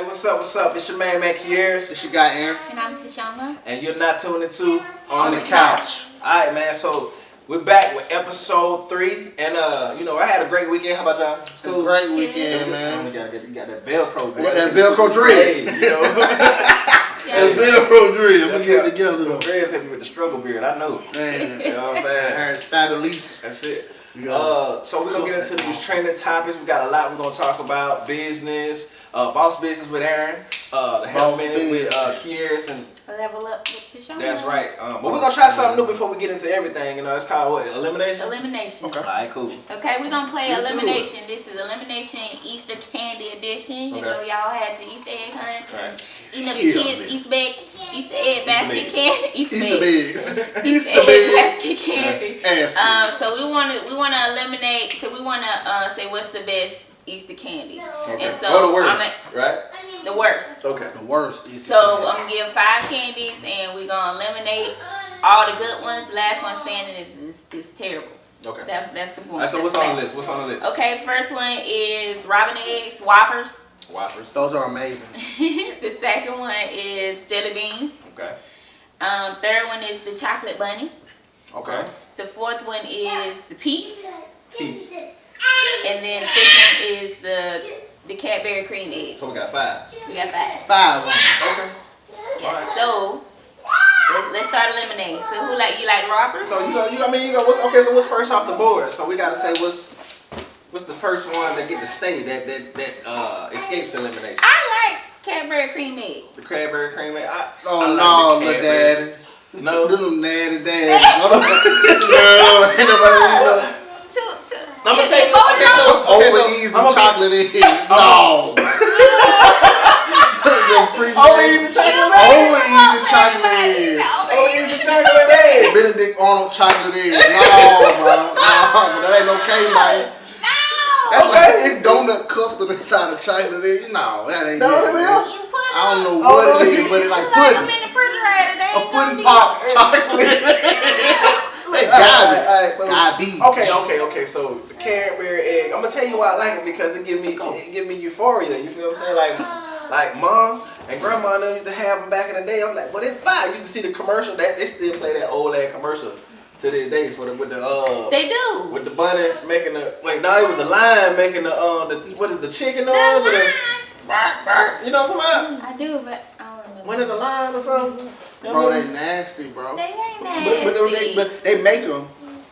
What's up? What's up? It's your man, Queres. It's your guy, Aaron. And I'm Toshoama. And you're not tuning into On the Couch. All right, man. So we're back with episode 3, and I had a great weekend. How about y'all? It's a great weekend, man. You got that Velcro. I got that Velcro dread. That Velcro dread. I'm gonna get it together though. Dread's hit me with the struggle beard. I know. Man, You know what I'm saying? it's fabulous. That's it. So we're gonna get into these trending topics. We got a lot we're gonna talk about. Business, boss business with Aaron, the health minute with Queres, and Level up with Toshoama. that's right. But we're gonna try something new before we get into everything. You know, it's called what? Elimination. Elimination. Okay. All right, cool. Okay, we're gonna play elimination. This is elimination Easter candy edition. You know, y'all had your Easter egg hunt. Right. Eating up your kids' Easter egg basket candy. Easter eggs. Easter egg basket candy. Ass. So we wanna eliminate. So we wanna say what's the best Easter candy. Okay. And so the worst, right? The worst. Okay. The worst. So I'm gonna give 5 candies, and we're gonna eliminate all the good ones. Last one standing is terrible. Okay. That's the point. All right, so what's on the list? What's on the list? Okay, first one is Robin eggs, Whoppers. Whoppers. Those are amazing. The second one is jelly bean. Okay. Third one is the chocolate bunny. Okay. The fourth one is the peeps. Peeps. And then the fifth one is the Cadbury cream egg. So we got 5. We got 5. 5 of them. Okay. Yeah. Alright. So let's start eliminating. So who you like Whoppers? So you go. What's first off the board? So we gotta say what's the first one that get to stay that escapes elimination? I like Cadbury cream egg. The Cadbury cream egg. I Oh like no, the little Cadbury. daddy. No. Little natty daddy. No, ain't nobody. I'm gonna tell you. Over easy chocolate egg. No. Over easy chocolate egg. Over easy chocolate egg. Over easy chocolate egg. Benedict Arnold chocolate egg. No, bro. No, that ain't no K, man. That's like it's donut custard inside of chocolate egg. No, that ain't No, it. it is. I don't know what it is, but it's like pudding. I'm in the refrigerator. They A ain't pudding gonna be- pop chocolate. They got it. So, Gotta be. Okay. So the Cadbury egg. I'm gonna tell you why I like it because it give me euphoria. You feel what I'm saying? Like mom and grandma and them used to have them back in the day. I'm like, but it's fine. You used to see the commercial. They still play that old ass commercial to this day with the They do. with the bunny making the it was the lion making the what is the chicken noise or the you know what I'm talking about? I do, but I don't remember. One of the lion or something. Bro, they nasty, bro. They ain't nasty. But they make them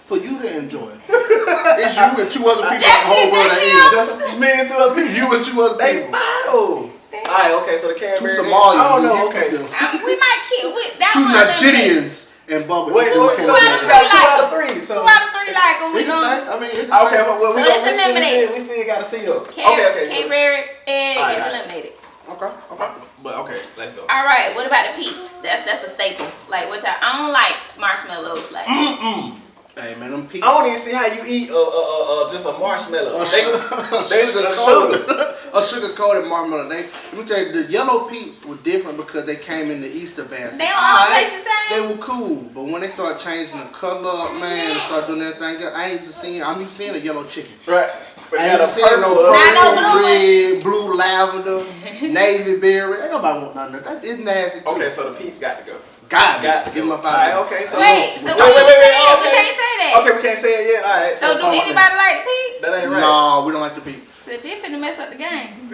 for you to enjoy. It's you and 2 other people in the whole world that eat. Just me and 2 other people. You and 2 other They people. battle. Alright, okay, so the Cadbury. 2 Somalians. I don't know, and okay. We might kill with that 2 one. Nigerians and Bubba. Wait, Two so out you of got 2 three, out of 3. So 2 out of 3 like them. It can stay. I mean, it can okay, stay. well, So let's eliminate. we still got to see though. Okay. Cadbury egg Alright, is alright. eliminated. Okay. But okay, let's go. All right, what about the peeps? That's the staple. Like, which I don't like marshmallows. Like, Hey, man, them people. I don't even see how you eat just a marshmallow. A sugar-coated marshmallow. Let me tell you, the yellow peeps were different because they came in the Easter basket. they don't all taste the They same. were cool, but when they start changing the color up, man, and start doing everything, I'm used to seeing a yellow chicken. Right. But I you ain't got a seeing no purple. purple, red, blue lavender, navy berry. Ain't nobody want none of that. It's nasty too. Okay, so the peeps got to go. Got Got it. Give them a 5. Alright, okay, so Wait, so wait, what you okay. saying? We can't say that. Okay, we can't say it yet. Alright. So do anybody like the peeps? That ain't right. No, we don't like the peeps. So they finna mess up the game.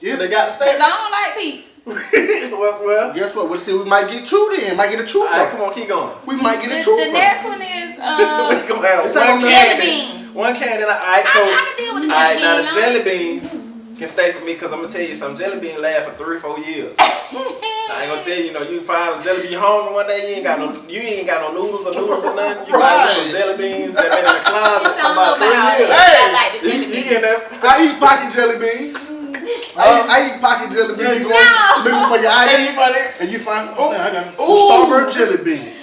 Yeah, they got to Cause stay. I don't like peeps. Well, Guess what? We'll see. We might get 2 then. Might get a 2 alright, come on, keep going. We might get a 2 The next one is We gonna have It's one like jelly candy. bean. One candy. Alright, so I can deal with the alright, jelly now bean. the jelly beans can stay for me because I'm gonna tell you something. Jelly bean last for 3-4 years. I ain't gonna tell you, you find a jelly bean hungry one day. You ain't got no noodles or nothing. You find some jelly beans that been in the closet for about 3 years. I like the jelly You bean. get that? I eat pocket jelly beans. I eat pocket jelly beans. You going looking for your Hey, ID, you find it? and you find, man, I got a Starburst jelly bean.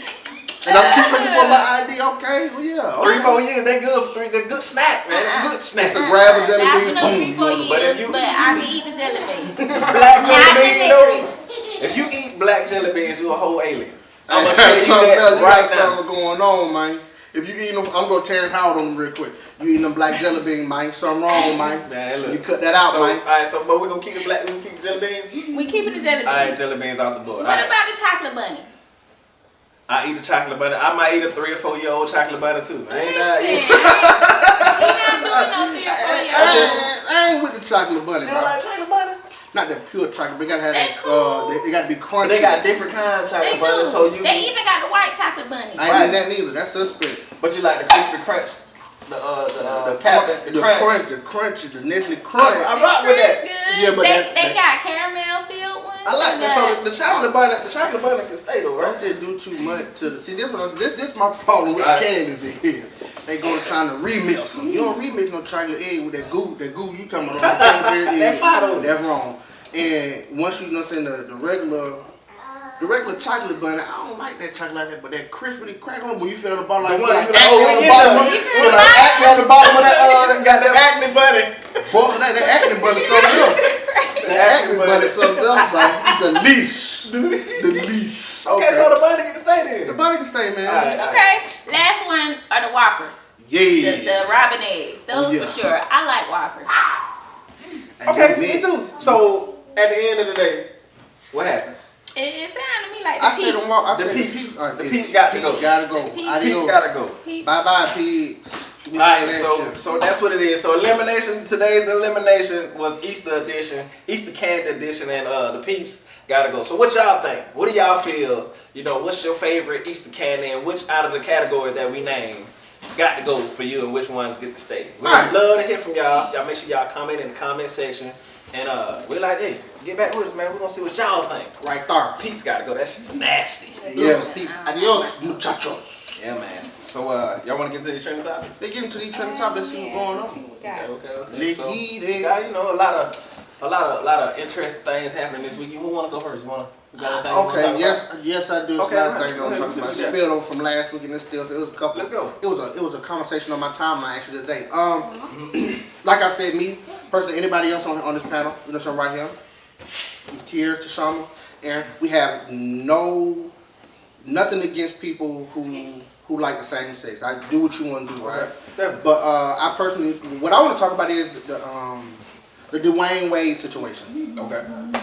And I'm keep looking for my ID. Okay, well, yeah. 3-4 years, they good for 3. They're good snack, man. Good snack. It's a grab a jelly I've bean. been on Boom. 3-4 But if years, you- but I can eat the jelly bean. Black jelly Not the bean, though. licorice. If you eat black jelly beans, you a whole alien. I'm I'm gonna tell you something else. that You right got now. something going on, man. If you eating them, I'm gonna Terrence Howard on them real quick. You eating them black jelly beans, man. Something wrong, man. Man, look. You cut that out, man. Alright, so but we're gonna keep the jelly beans? We keeping the jelly beans. Alright, jelly beans out the board. What about the chocolate bunny? I eat the chocolate butter. I might eat a 3 or 4 year old chocolate butter too. I ain't not Listen, you're not doing no 3 or 4 year old. I ain't with the chocolate bunny, You bro. don't like chocolate butter? Not that pure chocolate, but you gotta have They that. cool. They gotta be crunchy. But they got different kinds of chocolate They butter, do. so you. They even got the white chocolate bunny. I ain't in that neither. That's suspect. But you like the crispy crunch, the captain, the crunch. The crunchy, the Nestle crunch. I rock with that. Good. Yeah, but they got caramel filled ones. I like that. So the chocolate butter can stay though, Don't right? they do too much to the? See, this my problem with Right. candies in here. They go to trying to remix them. You don't remix no chocolate egg with that goo. That goo you talking about? That cranberry egg. That's wrong. And once you know, what I'm saying the regular chocolate bunny, I don't like that chocolate like that, but that crispy crack on when you feel on the bottom like acne on the bottom of that got that acne bunny. boy, that acne bunny something else. The acne bunny something else, man. The leash. The leash. Okay, so the bunny can stay there. The bunny can stay, man. Alright. Okay, last one are the Whoppers. Yeah. The Robin eggs. Those Yeah. for sure. I like Whoppers. Okay, me too. So at the end of the day, what happened? It sounded to me like I the said peeps. the peeps. peeps. The peeps got to go. Gotta go. Peeps. Adios. Gotta go. Peeps. Bye bye, pigs. Alright, so that's what it is. So elimination, today's elimination was Easter edition, Easter candy edition, and the peeps gotta go. So what y'all think? What do y'all feel? You know, what's your favorite Easter candy, and which out of the categories that we named got to go for you, and which ones get to stay? We would love to hear from y'all. Y'all make sure y'all comment in the comment section, and we're like, hey, get back with us, man. We're gonna see what y'all think. Right there. Peeps gotta go. That shit's nasty. Yeah, peeps. Adios, muchachos. Yeah, man. So y'all want to get into these trending topics? They get into the trending top. Let's see what's going Let's see on. what we got. Okay. Let's So, get it. Scott, you know, a lot of interesting things happening this week. Who want to go first? You got anything you wanna talk Okay, about? yes, I do. Okay, It's not a right. thing Go I'm ahead. talking about. Yeah. Spilled over from last week, and it was a couple. Let's go. It was a conversation on my timeline actually today. Like I said, me personally, anybody else on this panel, you know, something right here, Queres, Toshoama, Aaron, we have nothing against people who like the same sex. I do what you want to do, right? Okay. But I personally, what I want to talk about is the Dwayne Wade situation. Okay.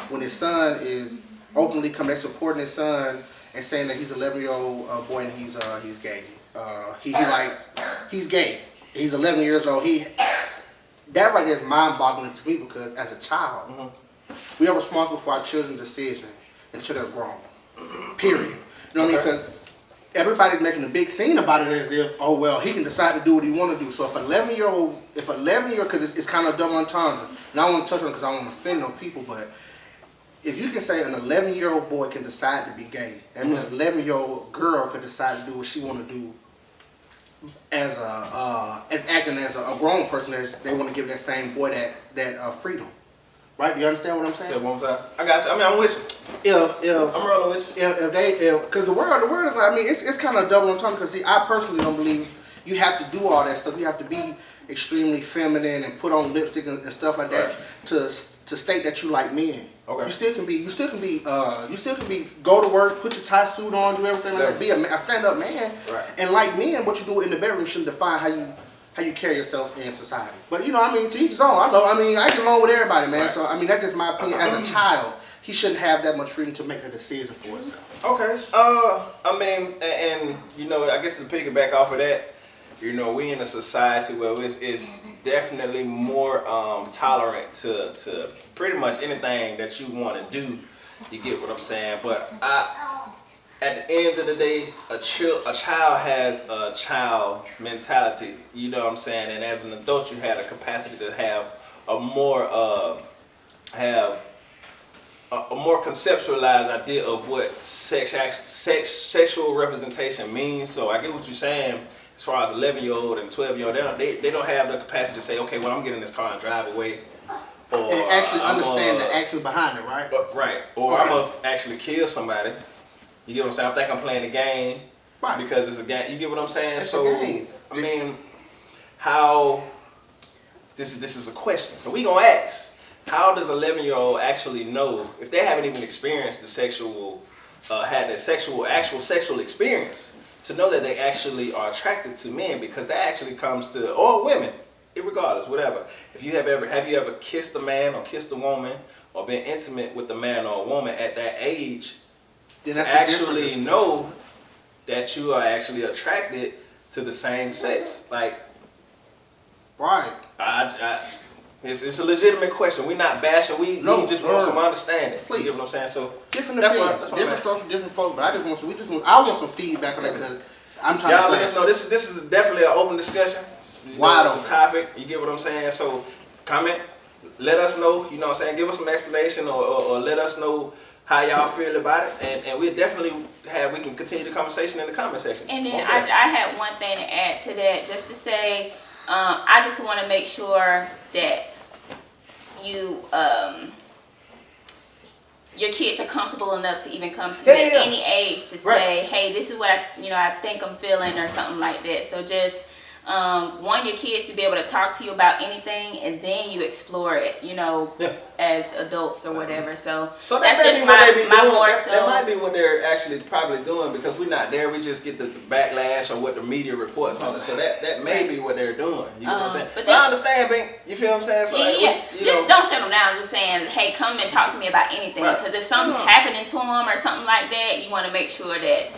When his son is openly they're supporting his son and saying that he's an 11-year-old boy and he's gay. He's gay. He's 11 years old. That right there is mind-boggling to me because as a child, we are responsible for our children's decisions until they're grown. Period. You know what I mean? Because everybody's making a big scene about it as if, oh well, he can decide to do what he want to do. So if 11-year-old, because it's kind of double entendre, and I don't want to touch on it because I don't want to offend no people, but if you can say an 11-year-old boy can decide to be gay, that means an 11-year-old girl could decide to do what she want to do as acting as a grown person, as they want to give that same boy that freedom. Right? Do you understand what I'm saying? Say it one more time. I got you. I mean, I'm with you. I'm rolling with you. Because the world is like, I mean, it's kind of double entendre. Because I personally don't believe you have to do all that stuff. You have to be extremely feminine and put on lipstick and stuff like that to state that you like men. Okay. You still can be go to work, put your tie suit on, do everything like that. Be a stand-up man. Right. And like men, what you do in the bedroom shouldn't define how you carry yourself in society. But you know, I mean, to each his own. I get along with everybody, man. Right. So I mean, that's just my opinion. As a child, he shouldn't have that much freedom to make a decision for himself. Okay. I mean, and you know, I guess to piggyback off of that, you know, we in a society where it's definitely more tolerant to pretty much anything that you want to do. You get what I'm saying? But at the end of the day, a child has a child mentality. You know what I'm saying? And as an adult, you have a capacity to have a more conceptualized idea of what sexual representation means. So I get what you're saying. As far as 11-year-old and 12-year-old, they don't have the capacity to say, okay, well, I'm getting in this car and drive away. Or, and actually understand the actions behind it, right? Right. Or I'm going to actually kill somebody. You get what I'm saying? I think I'm playing the game because it's a game. You get what I'm saying? It's so, a game. I mean, how, this is a question. So we going to ask, how does 11-year-old actually know, if they haven't even experienced the actual sexual experience, to know that they actually are attracted to men, because that actually comes to, or women, irregardless, whatever. If you have you ever kissed a man or kissed a woman or been intimate with a man or a woman at that age, Then to that's actually know that you are actually attracted to the same sex. Like, right. It's a legitimate question. We're not bashing. We just want some understanding. Please. You get what I'm saying? So Different that's opinions, what different strokes for different folks. But I want some feedback on that, because I'm trying y'all to. let us know. This is definitely an open discussion. Wide open. It's a topic. You get what I'm saying? So comment. Let us know. You know what I'm saying? Give us some explanation, or let us know how y'all feel about it, and we definitely we can continue the conversation in the comment section. And then I had one thing to add to that, just to say, I just want to make sure that you your kids are comfortable enough to even come to you at any age to say, hey, this is what I think I'm feeling, or something like that. So just want your kids to be able to talk to you about anything, and then you explore it, as adults or whatever. So that's just that might be what they're actually probably doing, because we're not there. We just get the backlash or what the media reports on it. So that may be what they're doing. You know what I'm saying? But I understand, Bink. You feel what I'm saying? So just don't shut them down. Just saying, hey, come and talk to me about anything. Because if something's happening to them or something like that, you want to make sure that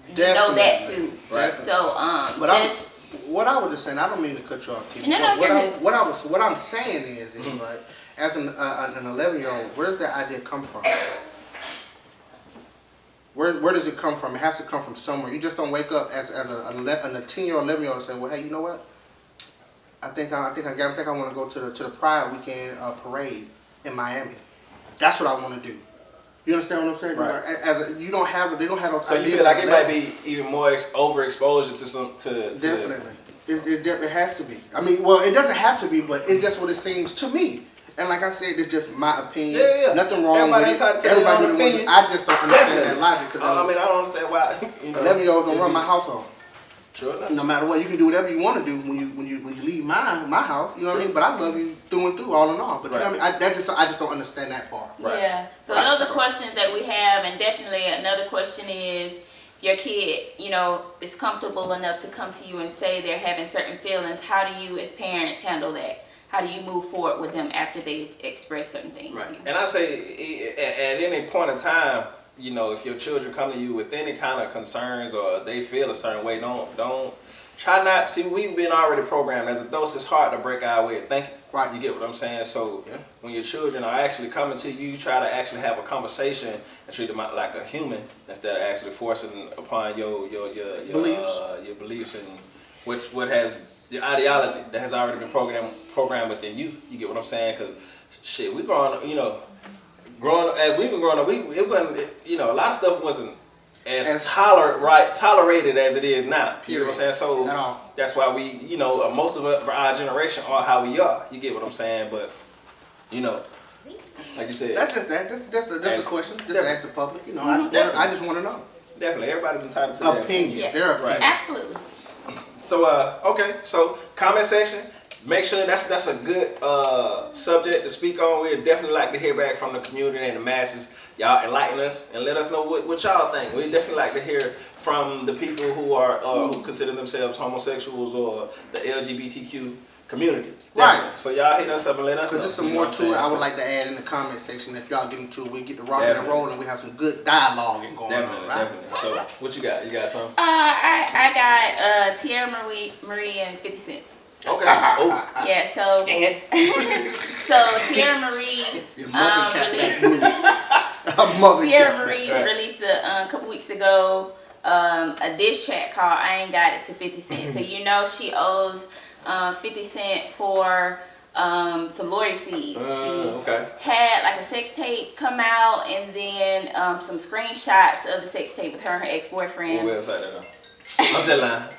you know that too. Right. So what I was just saying, I don't mean to cut you off, T. What I'm saying is right, as an 11-year-old, where does that idea come from? Where does it come from? It has to come from somewhere. You just don't wake up as a 10-year-old, 11-year-old and say, well, hey, you know what? I think I want to go to the Pride Weekend parade in Miami. That's what I want to do. You understand what I'm saying? Right. They don't have those so ideas. You feel like it might be even more overexposure to definitely. It has to be. I mean, well, it doesn't have to be, but it's just what it seems to me. And like I said, it's just my opinion. Yeah. Nothing wrong with it. Everybody opinion. I just don't understand that logic. Cause I don't understand why. 11-year-olds don't run my household. Sure enough. No matter what, you can do whatever you want to do when you leave my house. You know what I mean? But I love you through and through, all in all. But you know what I mean? I just don't understand that part. Right. Yeah. So those are questions that we have, and definitely another question is, your kid, is comfortable enough to come to you and say they're having certain feelings. How do you, as parents, handle that? How do you move forward with them after they've expressed certain things to you? And I say, at any point in time, if your children come to you with any kind of concerns or they feel a certain way, don't try not. See, we've been already programmed as adults. It's hard to break our way of thinking. Right. You get what I'm saying? So when your children are actually coming to you, try to actually have a conversation and treat them like a human instead of actually forcing upon your beliefs and what has the ideology that has already been programmed within you. You get what I'm saying? Because shit, we growing up, as we've been growing up, it wasn't, a lot of stuff wasn't as tolerated as it is now. You know what I'm saying? So that's why we, most of our generation are how we are. You get what I'm saying? But, like you said. That's just that. That's a question. Just ask the public. I just want to know. Definitely. Everybody's entitled to their opinion. Their opinion. Absolutely. So, okay. So, comment section. Make sure that's a good subject to speak on. We'd definitely like to hear back from the community and the masses. Y'all enlighten us and let us know what y'all think. We'd definitely like to hear from the people who are who consider themselves homosexuals or the LGBTQ community. Definitely. Right. So y'all hit us up and let us know. There's some more to it I would like to add in the comment section. If y'all get into it, we get the rocking and rolling. We have some good dialoguing going on. Right? Definitely. So what you got? You got something? I got Tierra Marie and 50 Cent. Okay. Yeah, so Tierra Marie released a couple weeks ago a diss track called I Ain't Got It to 50 Cent. So she owes 50 Cent for some lawyer fees. She had like a sex tape come out, and then some screenshots of the sex tape with her and her ex-boyfriend. What website that on? I'm just lying.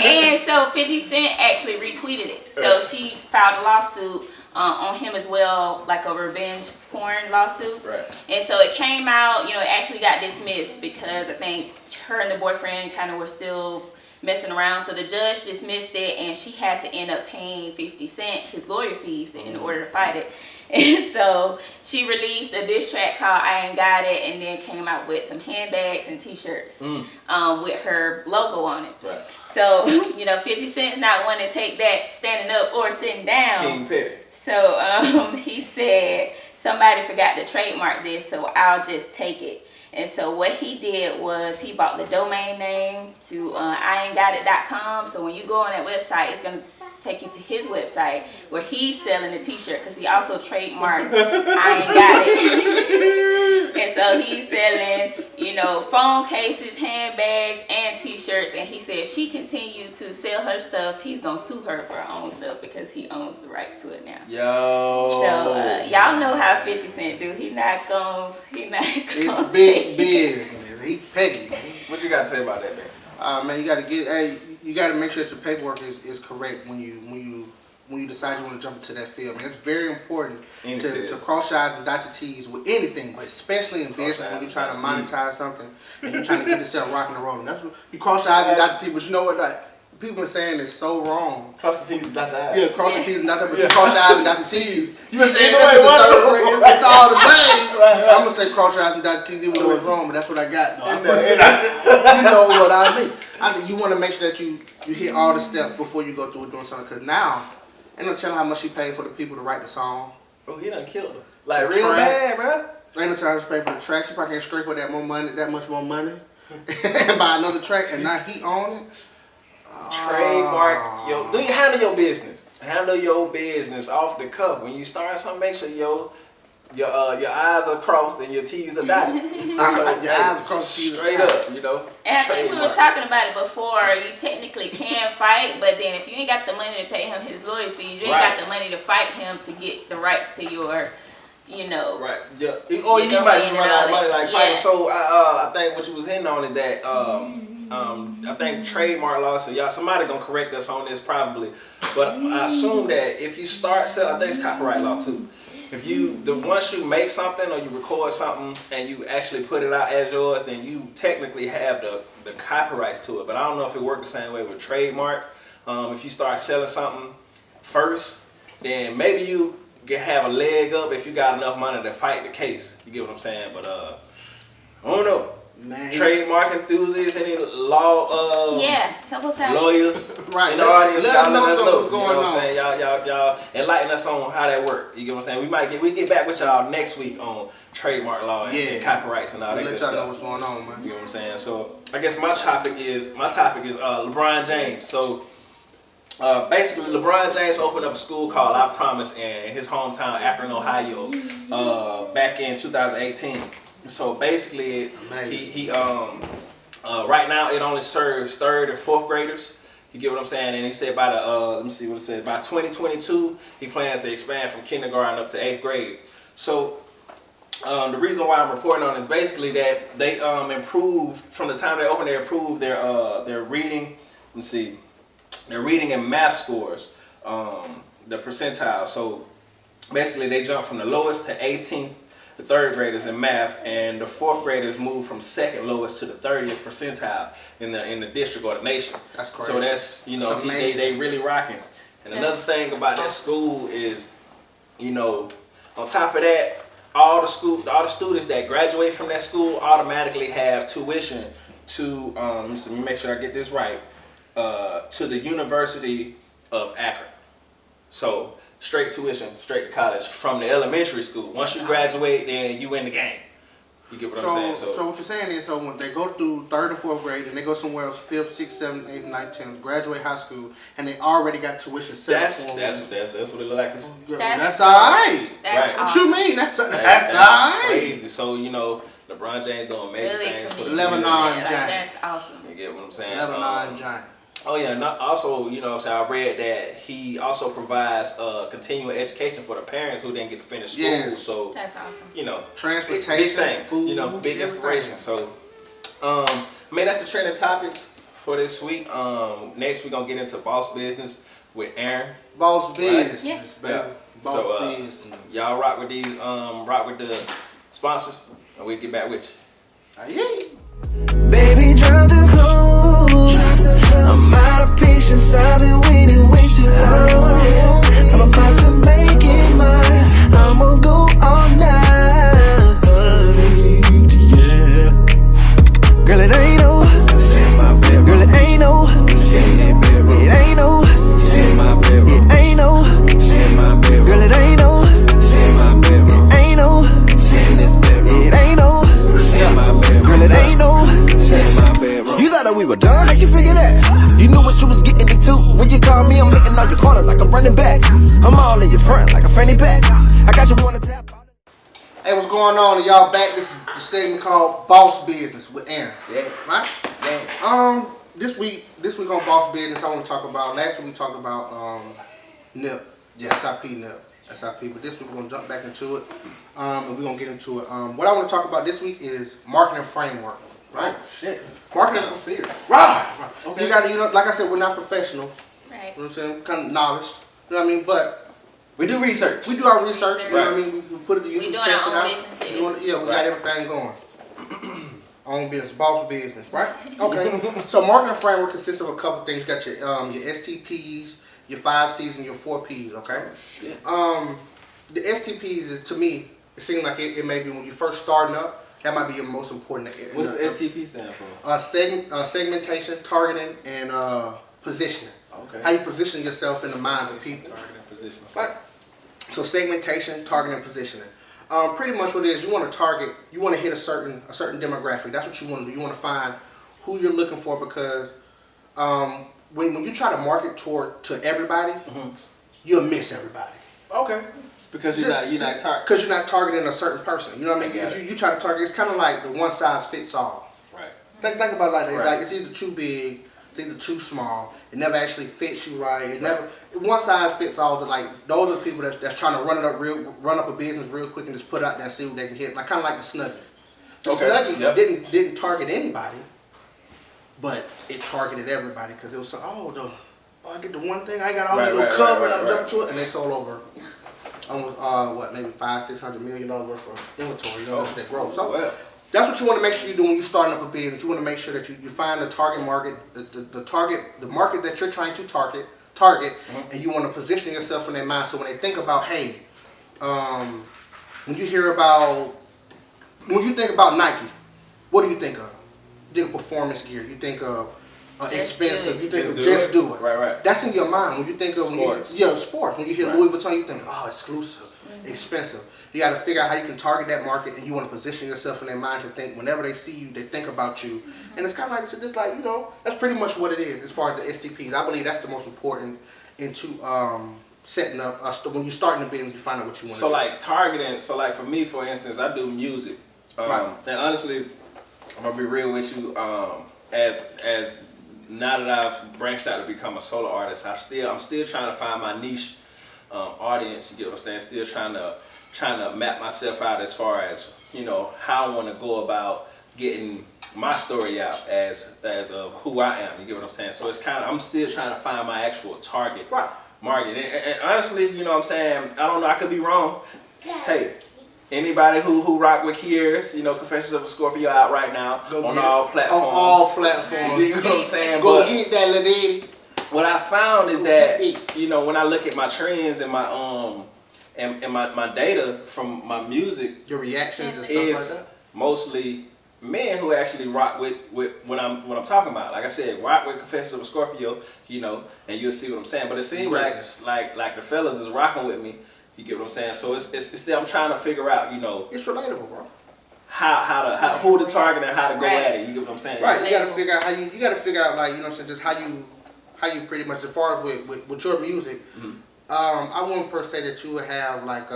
And so 50 Cent actually retweeted it. So she filed a lawsuit on him as well, like a revenge porn lawsuit. Right. And so it came out, it actually got dismissed because I think her and the boyfriend kind of were still messing around. So the judge dismissed it, and she had to end up paying 50 Cent his lawyer fees in order to fight it. And so she released a diss track called I Ain't Got It, and then came out with some handbags and t-shirts with her logo on it. Right. So, 50 Cent's not one to take that standing up or sitting down. King Petty. So he said, somebody forgot to trademark this, so I'll just take it. And so what he did was he bought the domain name to IAintGotIt.com. So when you go on that website, it's going to take you to his website where he's selling the t-shirt, because he also trademarked I Ain't Got It. And so he's selling, phone cases, handbags, and t-shirts. And he said if she continued to sell her stuff, he's going to sue her for her own stuff because he owns the rights to it now. Yo. So y'all know how 50 Cent do. He's not going It's big business. He petty. What you got to say about that, man? Man, you got to make sure that your paperwork is correct when you decide you want to jump into that field. Man, it's very important to cross your I's and dot your T's with anything, but especially in business when you're trying to monetize something and you're trying to get yourself rocking and rolling. That's what you cross your I's and dot your T's. But you know what? Like, people are saying it's so wrong. Cross the T's and dot your I's. Yeah, cross the T's and dot your T's. But you cross your I's and dot your T's. You been saying it's all the same. I'm gonna say cross your I's and dot your T's even though it's wrong, but that's what I got. You know what I mean. You want to make sure that you hit all the steps before you go through doing something. Because now, ain't no telling how much she paid for the people to write the song. Bro, he done killed her. Like, real bad, bro. Ain't no time to pay for the track. She probably can't scrape for that much more money, and buy another track, and now he own it. Trademark. Do you handle your business? Handle your business off the cuff. When you start something, make sure your I's are crossed and your T's are dotted. So your I's are crossed, straight up, And I think we were talking about it before. You technically can fight, but then if you ain't got the money to pay him his lawyer's fees, you ain't got the money to fight him to get the rights to your, Right. Yeah. Or you might just run out of money like fighting. So I think what you was hitting on is that I think trademark law. So somebody gonna correct us on this probably, but I assume that if you start selling, I think it's copyright law too. If once you make something or you record something and you actually put it out as yours, then you technically have the copyrights to it. But I don't know if it works the same way with trademark. If you start selling something first, then maybe you can have a leg up if you got enough money to fight the case. You get what I'm saying? But I don't know. Man, trademark enthusiasts, any law help us out. Lawyers, right? In the audience, let y'all let us know. What's going on. What I'm saying? Y'all enlighten us on how that work. You get what I'm saying? We get back with y'all next week on trademark law and copyrights and all that good stuff. Let y'all know what's going on, man. You know what I'm saying? So I guess my topic is LeBron James. So basically, LeBron James opened up a school called I Promise in his hometown, Akron, Ohio, back in 2018. So basically, he right now it only serves 3rd and 4th graders. You get what I'm saying? And he said by let me see what it says. By 2022, he plans to expand from kindergarten up to 8th grade. So the reason why I'm reporting on is basically that they improved from the time they opened. They improved their reading. Let me see. Their reading and math scores, the percentile. So basically, they jumped from the lowest to 18th. The 3rd graders in math, and the 4th graders moved from 2nd lowest to the 30th percentile in the district or the nation. That's crazy. So that's they really rocking. And another thing about that school is, on top of that, all the students that graduate from that school automatically have tuition to let me make sure I get this right, to the University of Akron. So straight tuition, straight to college from the elementary school. Once you graduate, then you in the game. You get what I'm saying? So what you're saying is, so when they go through 3rd and 4th grade, and they go somewhere else, 5th, 6th, 7th, 8th, 9th, 10th, graduate high school, and they already got tuition set for them. That's what it look like. That's all right. Right. What you mean? That's all right. Crazy. So LeBron James doing amazing things for the Lebanon Giant. That's awesome. You get what I'm saying? Lebanon Giant. Oh yeah, also, I read that he also provides continuing education for the parents who didn't get to finish school. Yes. So that's awesome. Transportation, big things, food, big inspiration. So, that's the trending topics for this week. Next we're gonna get into boss business with Aaron. Boss business, yes. baby. Yeah. Boss business. Y'all rock with these, rock with the sponsors, and we'll get back with you. Yeah. Baby, drop the clothes. I'm out of patience, I've been waiting way too long. I'm about to make it mine. I'ma go all night. Yeah. Girl, it ain't no. Girl, it ain't no. It ain't no. It ain't no. Girl, it ain't no. It ain't no. It ain't no. Girl, it ain't no. You thought that we were done? How you figure that? You knew what you was getting into. When you call me, I'm hitting all your corners like I'm running back. I'm all in your front like a fanny pack. I got you on the tap. Hey, what's going on? Y'all back? This is the segment called Boss Business with Aaron. Yeah. Right? Yeah. This week on Boss Business, I want to talk about. Last week we talked about NIP, Yeah. S.T.P, NIP, S.T.P. But this week we're gonna jump back into it, and we're gonna get into it. What I want to talk about this week is marketing framework. Right? Oh, shit. Marketing Sounds serious. Right. Okay. You got to, like I said, we're not professional. Right. You know what I'm saying? Kind of novice. You know what I mean? But We do research. we do our research. You know what I Right. mean? We put it to use. We We doing test our it own out. businesses. We got Right. everything going. Own business, boss business, right? Okay. So marketing framework consists of a couple things. You got your S.T.Ps, your 5 Cs, and your 4 Ps. Okay. Shit. The S.T.Ps is, to me, it seems like it may be when you first starting up. That might be your most important. What does S.T.P stand for? Segmentation, targeting, and positioning. Okay. How you position yourself in the minds of people. Targeting position. Right. So segmentation, targeting, positioning. Pretty much what it is, you want to target, you want to hit a certain demographic. That's what you want to do. You want to find who you're looking for because when you try to market to everybody, you'll miss everybody. Okay. Because you're not targeting. Because you're not targeting a certain person. You know what I mean? I got If you try to target, it's kind of like the one size fits all. Right. Think about it like that. Right. Like it's either too big, it's either too small. It never actually fits you right. It never one size fits all. Like those are the people that's trying to run up a business real quick and just put out there and see what they can hit. Like kind of like the Snuggies. The Snuggies didn't target anybody, but it targeted everybody because it was I get the one thing I got all the little cover and I'm jumping to it and they sold over almost maybe $500-600 million worth of inventory. You know, that's that growth. So that's what you want to make sure you do when you're starting up a business. You want to make sure that you find the target market, the market that you're trying to target, and you want to position yourself in their mind. So when they think about, hey, when you think about Nike, what do you think of? You think of performance gear. You think of expensive. You think of just do it. Right. That's in your mind when you think of sports. When you hear Louis Vuitton, you think, exclusive, expensive. You got to figure out how you can target that market, and you want to position yourself in their mind to think. Whenever they see you, they think about you, and it's kind of like that's pretty much what it is as far as the S.T.Ps. I believe that's the most important into setting up. When you're starting a business, you find out what you want. So like targeting. So like for me, for instance, I do music, and honestly, I'm gonna be real with you. As now that I've branched out to become a solo artist, I'm still trying to find my niche audience. You get what I'm saying? Still trying to map myself out as far as how I want to go about getting my story out as of who I am. You get what I'm saying? So it's I'm still trying to find my actual target market. And honestly, you know what I'm saying? I don't know. I could be wrong. Hey. Anybody who rock with Queres, Confessions of a Scorpio out right now on all platforms. On all platforms. You know what I'm saying? Go get that, lady. What I found is that when I look at my trends and my my data from my music, your reactions and stuff is like that, mostly men who actually rock with what I'm talking about. Like I said, rock with Confessions of a Scorpio, and you'll see what I'm saying. But it seems like the fellas is rocking with me. You get what I'm saying? So it's still, I'm trying to figure out, it's relatable, bro. How who to target and how to go at it. You get what I'm saying? Right. You got to figure out you got to figure out, like, just how you pretty much, as far as with your music. I wouldn't per se that you would have like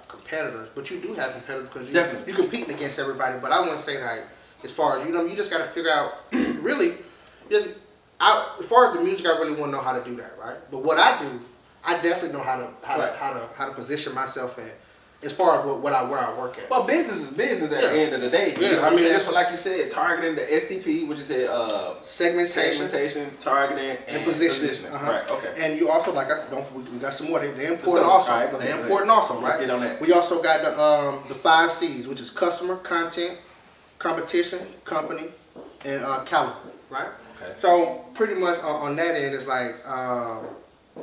competitors, but you do have competitors because you're competing against everybody. But I wouldn't say like as far as you just got to figure out really. As far as the music, I really want to know how to do that, right? But what I do. I definitely know how to position myself in as far as where I work at. Well, business is business at the end of the day. Yeah, I mean, so like you said, targeting the S.T.P, which you said, segmentation, targeting, and positioning. Right. Okay. And you also, like we got some more. They're important also. Right, they're important also, right? Let's get on that. We also got the 5 Cs, which is customer, content, competition, company, and caliber, right? Okay. So pretty much on that end, it's like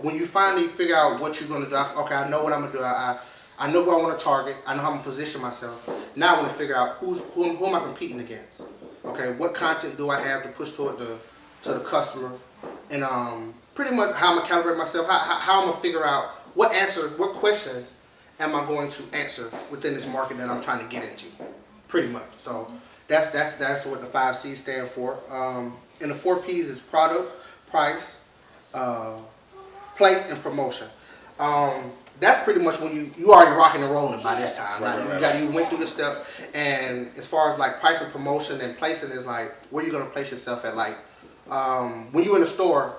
when you finally figure out what you're gonna do. Okay, I know what I'm gonna do. I know who I want to target. I know how I'm gonna position myself. Now I want to figure out who am I competing against. Okay, what content do I have to push toward to the customer, and pretty much how I'm gonna calibrate myself. How I'm gonna figure out what questions am I going to answer within this market that I'm trying to get into. Pretty much. So that's what the 5 C's stand for. And the 4 P's is product, price, place, and promotion. That's pretty much when you already rocking and rolling by this time. Right? You went through the step, and as far as like price and promotion and placing is like where you gonna place yourself at. Like when you in the store.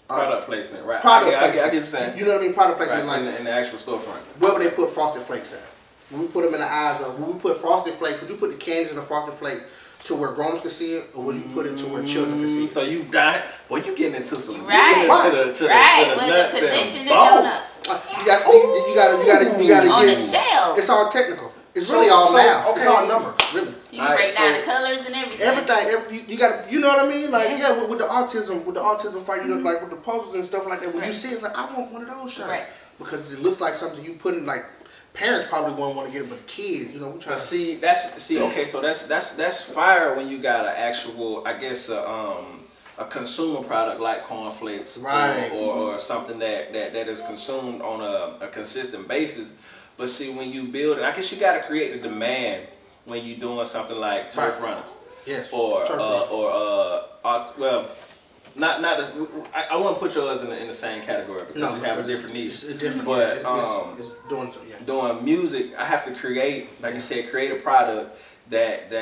Product placement, right? Product I placement. get what you're saying. You know what I mean? Product placement, Right, like in the actual storefront. where would they put Frosted Flakes at? When we put them in the eyes of, when we put Frosted Flakes, would you put the candies in the Frosted Flake to where grown-ups can see it, or would you put it to where children can see it? So you got, well, you getting into some, Right. you getting into the With nuts the position and and bolts. donuts. You gotta On the get. shelf. It's all technical. It's really all math. It's okay. all numbers, really. You Alright, break down so the colors and everything. Everything, you got, you know what I mean? Like, Yeah. with the autism fight, you know, like with the puzzles and stuff like that. When you see it, like, I want one of those shirts Right. because it looks like something you put in. Like, parents probably won't want to get it, but the kids, you know, we try But to. okay, so that's fire when you got an actual, I guess, a consumer product like cornflakes, Right. or something that is consumed on a consistent basis. But see, when you build it, I guess you got to create the demand when you're doing something like turf runners, Yes. or turf runners. well, not. I wouldn't put yours in the same category because you have a because different niche. It's different. But yeah, it's doing so. Yeah. doing music, I have to create, like I said, create a product that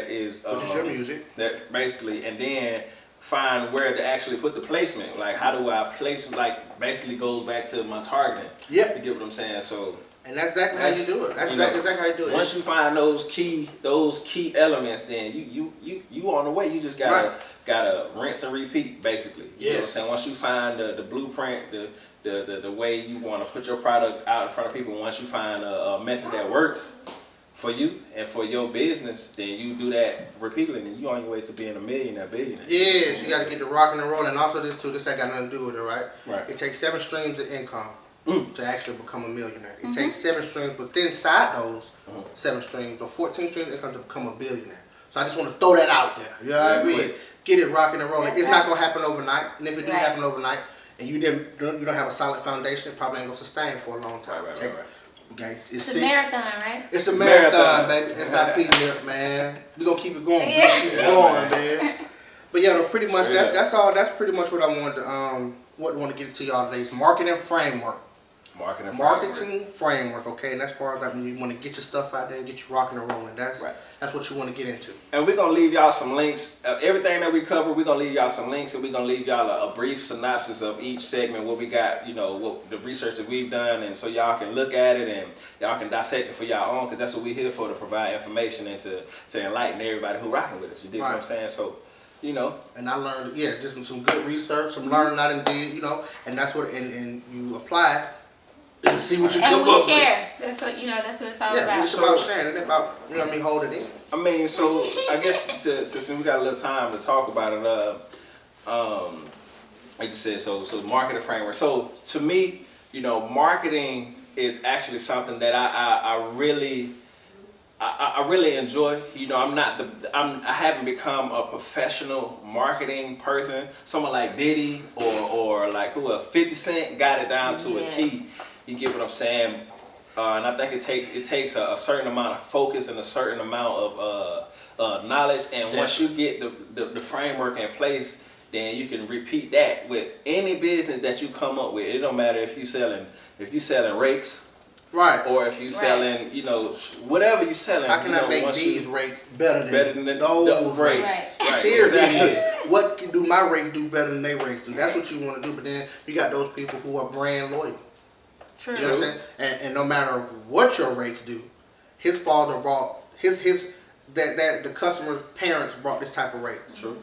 is Which is your music. that basically, and then find where to actually put the placement. Like, how do I place? Like, basically goes back to my targeting. Yep. You get what I'm saying? So. And that's exactly how you do it. That's exactly how you do it. Once you find those key elements, then you on the way. You just gotta rinse and repeat, basically. You know what I'm saying? Once you find the blueprint, the way you want to put your product out in front of people, once you find a method that works for you and for your business, then you do that repeatedly, and you on your way to being a millionaire, billionaire. Yes, you got to get the rocking and rolling. And also this ain't got nothing to do with it, right? Right. It takes 7 streams of income to actually become a millionaire. It takes 7 streams, but inside those 7 streams or 14 streams of income to become a billionaire. So I just want to throw that out there. You know what I mean? Get it rocking and rolling. That's It's not gonna happen overnight, and if it do Right. happen overnight, and you don't have a solid foundation, it probably ain't gonna sustain for a long time. Right. Okay, It's a marathon, right? It's a marathon, Marathon. baby. S.T.P. milk, man. We gonna keep it going. We Yeah. gonna keep it going, man. But yeah, pretty much Straight up. that's all. That's pretty much what I wanted to want to get to y'all today. Is marketing framework. Marketing framework, okay, and that's far as like when you want to get your stuff out there and get you rocking and rolling. That's what you want to get into. And we're gonna leave y'all some links. Everything that we cover, we're gonna leave y'all some links, and we're gonna leave y'all a brief synopsis of each segment, what we got, you know, what the research that we've done, and so y'all can look at it and y'all can dissect it for y'all own, because that's what we're here for, to provide information and to enlighten everybody who rocking with us. You dig what I'm saying? So, you know. And I learned, just some good research, some learning I done did, you know, and that's what, and you apply it. And see what you And come we up share. That's what that's what it's all with. about. It's about sharing. It's about, you know what I mean, hold it in. I mean, so I guess since we got a little time to talk about it, like you said, so marketing framework. So to me, you know, marketing is actually something that I really enjoy. You know, I haven't become a professional marketing person. Someone like Diddy or like who else? 50 Cent got it down to a T. You get what I'm saying? And I think it takes a certain amount of focus and a certain amount of knowledge. And once you get the framework in place, then you can repeat that with any business that you come up with. It don't matter if you selling rakes, right, or if you selling, you know, whatever you selling. How can I make these rakes better than those rakes? Right. Period. Exactly. What do my rakes do better than their rakes do? That's what you want to do. But then you got those people who are brand loyal. True. You know what I'm saying? And no matter what your rakes do, his father brought the customer's parents brought this type of rake. True.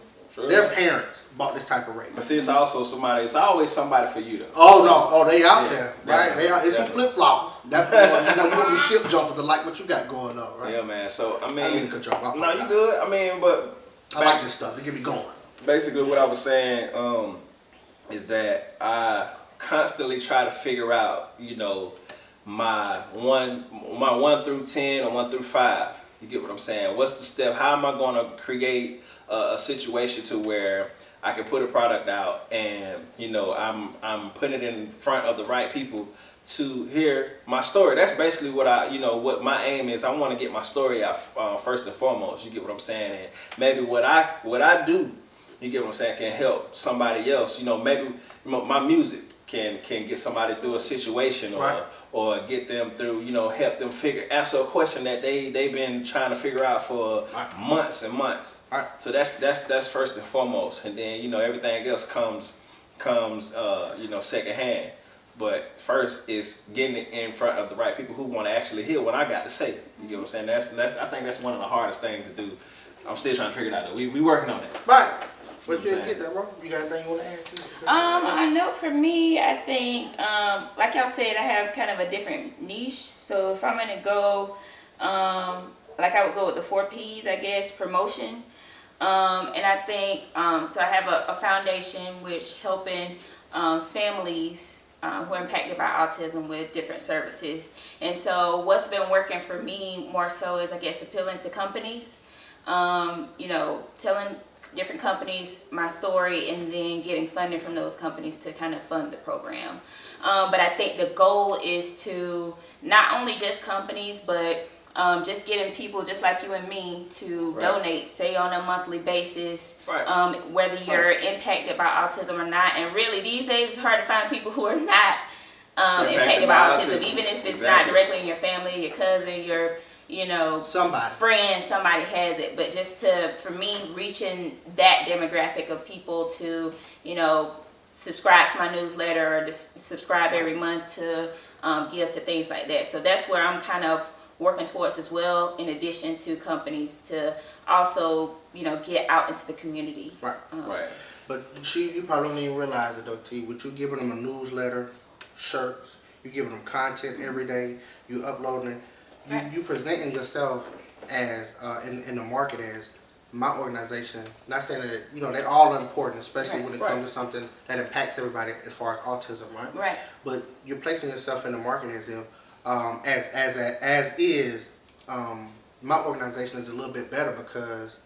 Their parents bought this type of rake. But see, it's always somebody for you though. They out there, right? They out. It's some flip flops. That's you want them ship jumpers to like what you got going on, right? Yeah, man. So I I didn't mean mean, to cut you off. no, you good. I mean, but I like this stuff. It get me going. basically what I was saying is that I constantly try to figure out, you know, my 1 through 10 or 1 through 5. You get what I'm saying? What's the step? How am I going to create a situation to where I can put a product out and, you know, I'm putting it in front of the right people to hear my story. That's basically what what my aim is. I want to get my story out first and foremost. You get what I'm saying? And maybe what I do, you get what I'm saying, can help somebody else. You know, maybe my music can get somebody through a situation, or get them through, you know, help them answer a question that they've been trying to figure out for months and months. So that's first and foremost, and then, you know, everything else comes you know, second hand. But first is getting it in front of the right people who want to actually hear what I got to say. You get what I'm saying? I think that's one of the hardest things to do. I'm still trying to figure it out though. We working on it. Right. But you didn't get that wrong. You got anything you want to add to it? I know for me, I think, like y'all said, I have kind of a different niche. So if I'm gonna go, like I would go with the 4 Ps, I guess, promotion. And I think, so I have a foundation which helping families who are impacted by autism with different services. And so what's been working for me more so is, I guess, appealing to companies, you know, telling different companies my story and then getting funding from those companies to kind of fund the program. But I think the goal is to not only just companies, but just getting people just like you and me to donate, say on a monthly basis, whether you're impacted by autism or not. And really these days it's hard to find people who are not impacted by autism, even if it's not directly in your family, your cousin, your, you know, friend, somebody has it. But just for me, reaching that demographic of people to, you know, subscribe to my newsletter or just subscribe every month to give to things like that. So that's where I'm kind of working towards as well, in addition to companies, to also, you know, get out into the community. Right. But you probably don't even realize it though, T. With you giving them a newsletter, shirts, you giving them content every day, you uploading it, you presenting yourself as in the market as my organization. Not saying that, you know, they all are important, especially when it comes to something that impacts everybody as far as autism, right? But you're placing yourself in the market as if my organization is a little bit better because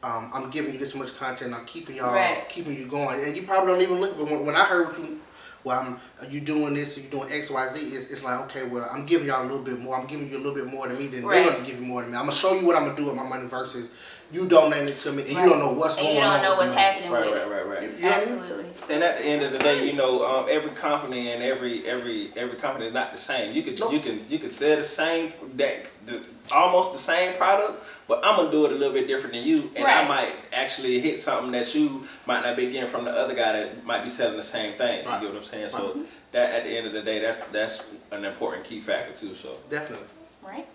I'm giving you this much content, I'm keeping keeping you going, and you probably don't even look. But when I heard you doing this, you doing X, Y, Z, it's like, okay, well, I'm giving y'all a little bit more. I'm giving you a little bit more than me, then they're gonna give you more than me. I'm gonna show you what I'm gonna do with my money versus you donating it to me and you don't know what's going on. You don't know what's happening with it. Right. Absolutely. And at the end of the day, you know, every company and every company is not the same. You could sell the same almost the same product, but I'm gonna do it a little bit different than you, and I might actually hit something that you might not be getting from the other guy that might be selling the same thing. You get what I'm saying? So that at the end of the day, that's an important key factor too. So definitely. Right.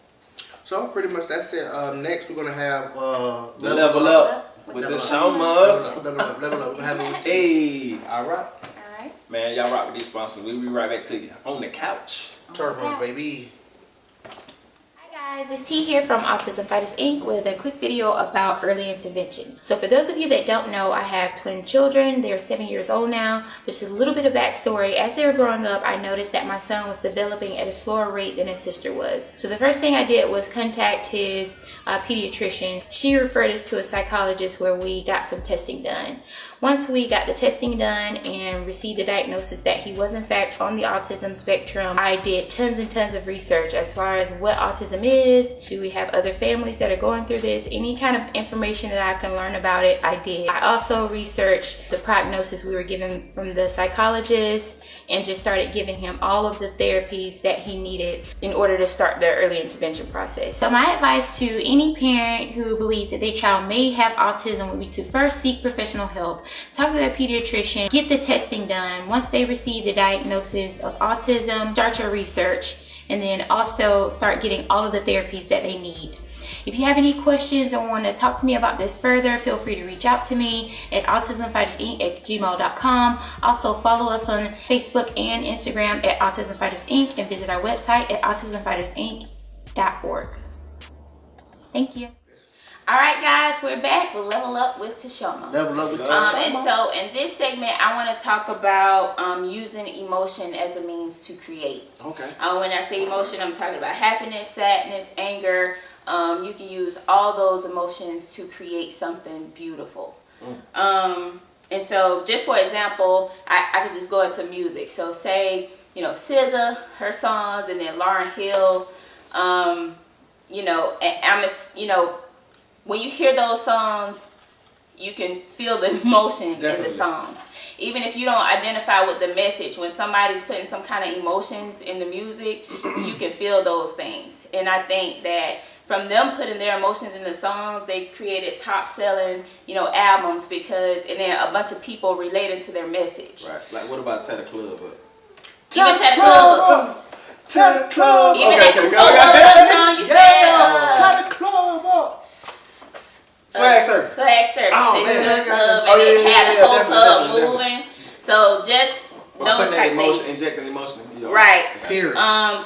So pretty much that's it. Next we're gonna have level up with Toshoama. Level up. We're gonna have hey. All right. Man, y'all rock with these sponsors. We'll be right back to you on the couch. Turbo, baby. Hi guys, it's T here from Autism Fighters Inc. with a quick video about early intervention. So for those of you that don't know, I have twin children. They're 7 years old now. Just a little bit of backstory. As they were growing up, I noticed that my son was developing at a slower rate than his sister was. So the first thing I did was contact his pediatrician. She referred us to a psychologist where we got some testing done. Once we got the testing done and received the diagnosis that he was in fact on the autism spectrum, I did tons and tons of research as far as what autism is. Do we have other families that are going through this? Any kind of information that I can learn about it, I did. I also researched the prognosis we were given from the psychologist and just started giving him all of the therapies that he needed in order to start the early intervention process. So my advice to any parent who believes that their child may have autism would be to first seek professional help. Talk to their pediatrician, get the testing done. Once they receive the diagnosis of autism, start your research, and then also start getting all of the therapies that they need. If you have any questions or want to talk to me about this further, feel free to reach out to me at autismfightersinc@gmail.com. Also follow us on Facebook and Instagram at Autism Fighters Inc. and visit our website at autismfightersinc.org. Thank you. All right, guys, we're back. We'll level up with Toshoama. Level up with And so in this segment, I want to talk about using emotion as a means to create. Okay. When I say emotion, I'm talking about happiness, sadness, anger. You can use all those emotions to create something beautiful. And so just for example, I could just go into music. So say, SZA, her songs, and then Lauryn Hill, when you hear those songs, you can feel the emotion in the songs. Even if you don't identify with the message, when somebody's putting some kind of emotions in the music, you can feel those things. And I think that from them putting their emotions in the songs, they created top-selling, albums and then a bunch of people related to their message. Right. Like what about Tata Club? Even Tata Club. Tata Club. Even Okay. that song you said. Tata Club up. Swag Surf. Swag Surf. Oh, man, The that club, guy- and it yeah, had the whole club definitely. moving. So just those Putting that type emotion, things. injecting emotion into your Right. Period. And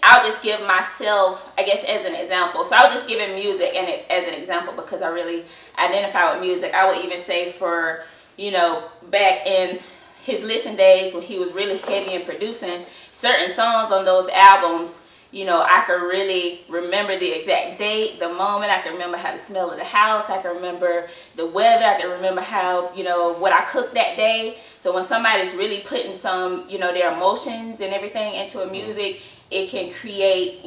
I'll just give myself, I guess, as an example. So I'll just give him music as an example because I really identify with music. I would even say for, back in his listen days when he was really heavy in producing, certain songs on those albums, I can really remember the exact date, the moment. I can remember how the smell of the house. I can remember the weather. I can remember how, what I cooked that day. So when somebody's really putting some, their emotions and everything into a music, it can create,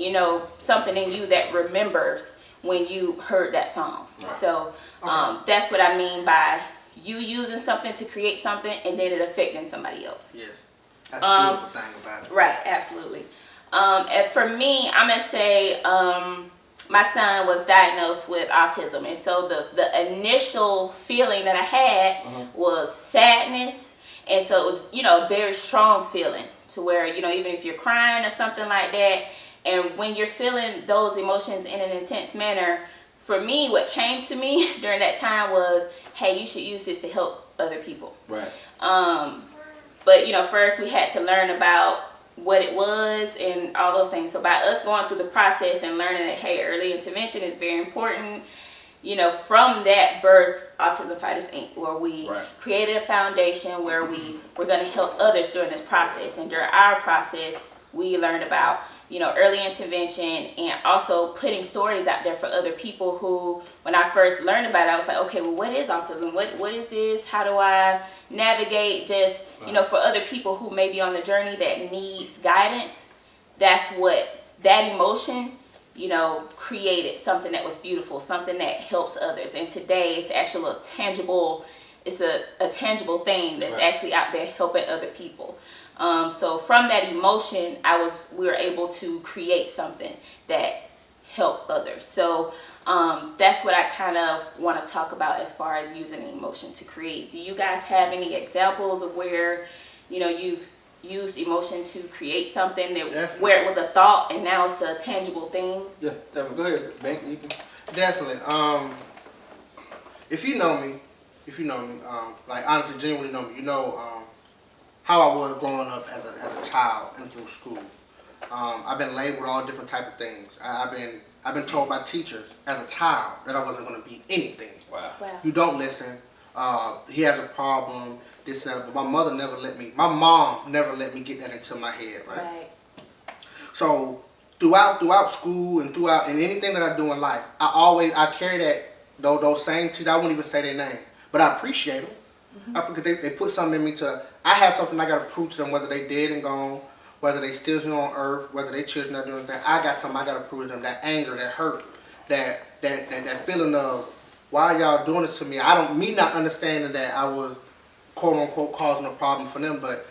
something in you that remembers when you heard that song. Right. So that's what I mean by you using something to create something and then it affecting somebody else. Yes. That's the beautiful thing about it. Right, absolutely. And for me, I'm going to say my son was diagnosed with autism. And so the initial feeling that I had was sadness. And so it was, a very strong feeling to where, even if you're crying or something like that, and when you're feeling those emotions in an intense manner, for me, what came to me during that time was, hey, you should use this to help other people. Right. But, first we had to learn about what it was and all those things. So by us going through the process and learning that, hey, early intervention is very important, from that birth Autism Fighters Inc., where we created a foundation where we were going to help others during this process. And during our process, we learned about, early intervention and also putting stories out there for other people who, when I first learned about it, I was like, okay, well, what is autism? What is this? How do I navigate just, for other people who may be on the journey that needs guidance? That's what that emotion, created something that was beautiful, something that helps others. And today it's actually it's a tangible thing that's actually out there helping other people. So from that emotion, we were able to create something that helped others. So that's what I kind of want to talk about as far as using emotion to create. Do you guys have any examples of where, you've used emotion to create something where it was a thought and now it's a tangible thing? Yeah, definitely. Go ahead, Bank. You can. Definitely. If you know me, like honestly, genuinely know me, how I was growing up as a child and through school. I've been labeled all different type of things. I've been told by teachers as a child that I wasn't going to be anything. Wow. You don't listen. He has a problem. This and that. But my mom never let me get that into my head. Right. So throughout school and anything that I do in life, I carry those same teachers. I wouldn't even say their name, but I appreciate them. Because they put something in me I have something I got to prove to them, whether they dead and gone, whether they still here on earth, whether they children not doing anything. I got something I got to prove to them, that anger, that hurt, that feeling of, why y'all doing this to me? Me not understanding that I was, quote unquote, causing a problem for them, but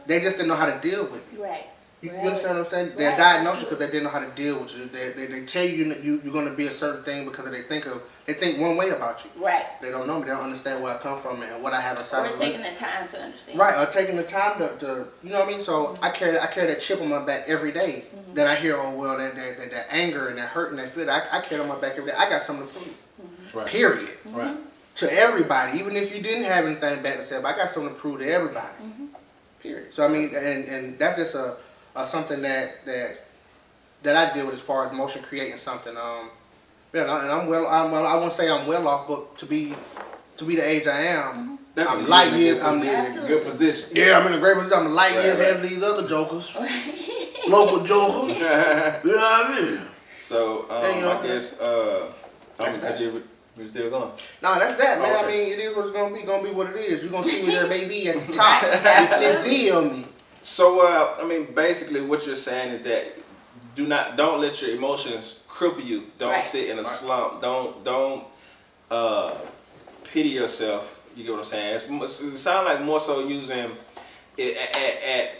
they just didn't know how to deal with me. Right. You understand what I'm saying? They're diagnosed because they didn't know how to deal with you. They tell you you're going to be a certain thing because they think one way about you. Right. They don't know me. They don't understand where I come from and what I have inside. Or taking the time to understand. Right. Or taking the time to you know what I mean. So I carry that chip on my back every day. That I hear, that anger and that hurt and that fear. I carry on my back every day. I got something to prove. Right. Period. Right. To everybody, even if you didn't have anything bad to say, but I got something to prove to everybody. Period. So I mean, and that's just something that I deal with as far as motion creating something. Yeah, and I'm well. I won't say I'm well off, but to be the age I am, Definitely I'm light in a years. good I'm position, in a good position. yeah, I'm in a great position. I'm light years Right. ahead of these other jokers, local jokers. You know what I mean? So Yeah, you know, I guess we still going. No, that's that, man. Okay. I mean, it is what it's gonna be what it is. You're gonna see me there, baby, at the top. It's feel me. So I mean, basically, what you're saying is that don't let your emotions cripple you. Don't Right. sit in a slump. Don't pity yourself. You get what I'm saying? It sounds like more so using it at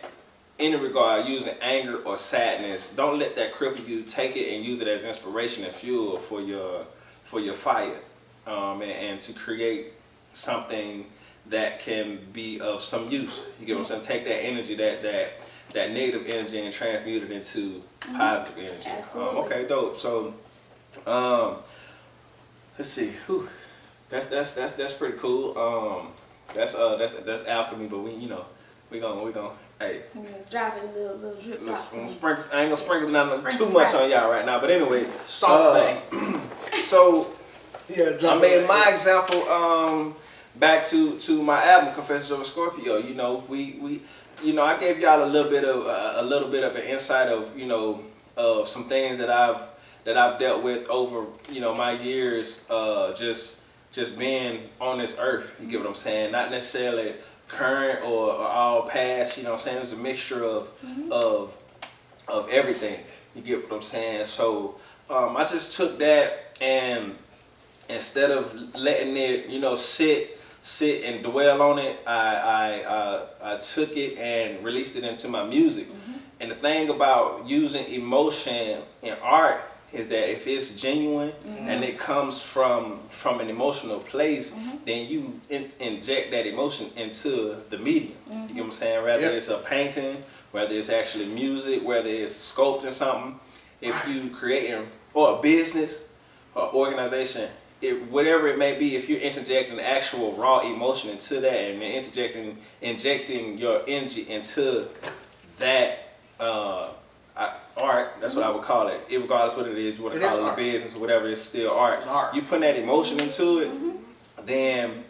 any regard, using anger or sadness. Don't let that cripple you. Take it and use it as inspiration and fuel for your fire, and to create something that can be of some use. You get what I'm saying? Take that energy, that negative energy, and transmute it into positive energy. Absolutely. Okay, dope. So, let's see. Whew. That's pretty cool. That's alchemy, but we gonna hey. Drop it a little drip drops. I ain't gonna sprinkle nothing Sprinkle too much sprinkle. on y'all right now. But anyway, Salt Bay. so Yeah, I drop mean, it. my example, back to my album, Confessions of a Scorpio. We I gave y'all a little bit of an insight of of some things that I've dealt with over my years, just being on this earth. You get what I'm saying? Not necessarily current or all past. You know what I'm saying? It was a mixture of everything. You get what I'm saying? So I just took that, and instead of letting it sit and dwell on it, I took it and released it into my music. And the thing about using emotion in art is that if it's genuine and it comes from an emotional place, then you inject that emotion into the medium. You get what I'm saying? Whether it's a painting, whether it's actually music, whether it's sculpting something, if you creating or a business or organization, whatever it may be, if you're interjecting actual raw emotion into that and injecting your energy into that art, that's what I would call it. Regardless what it is, you want to call it a business or whatever, it's still art. It's art. You put that emotion into it, then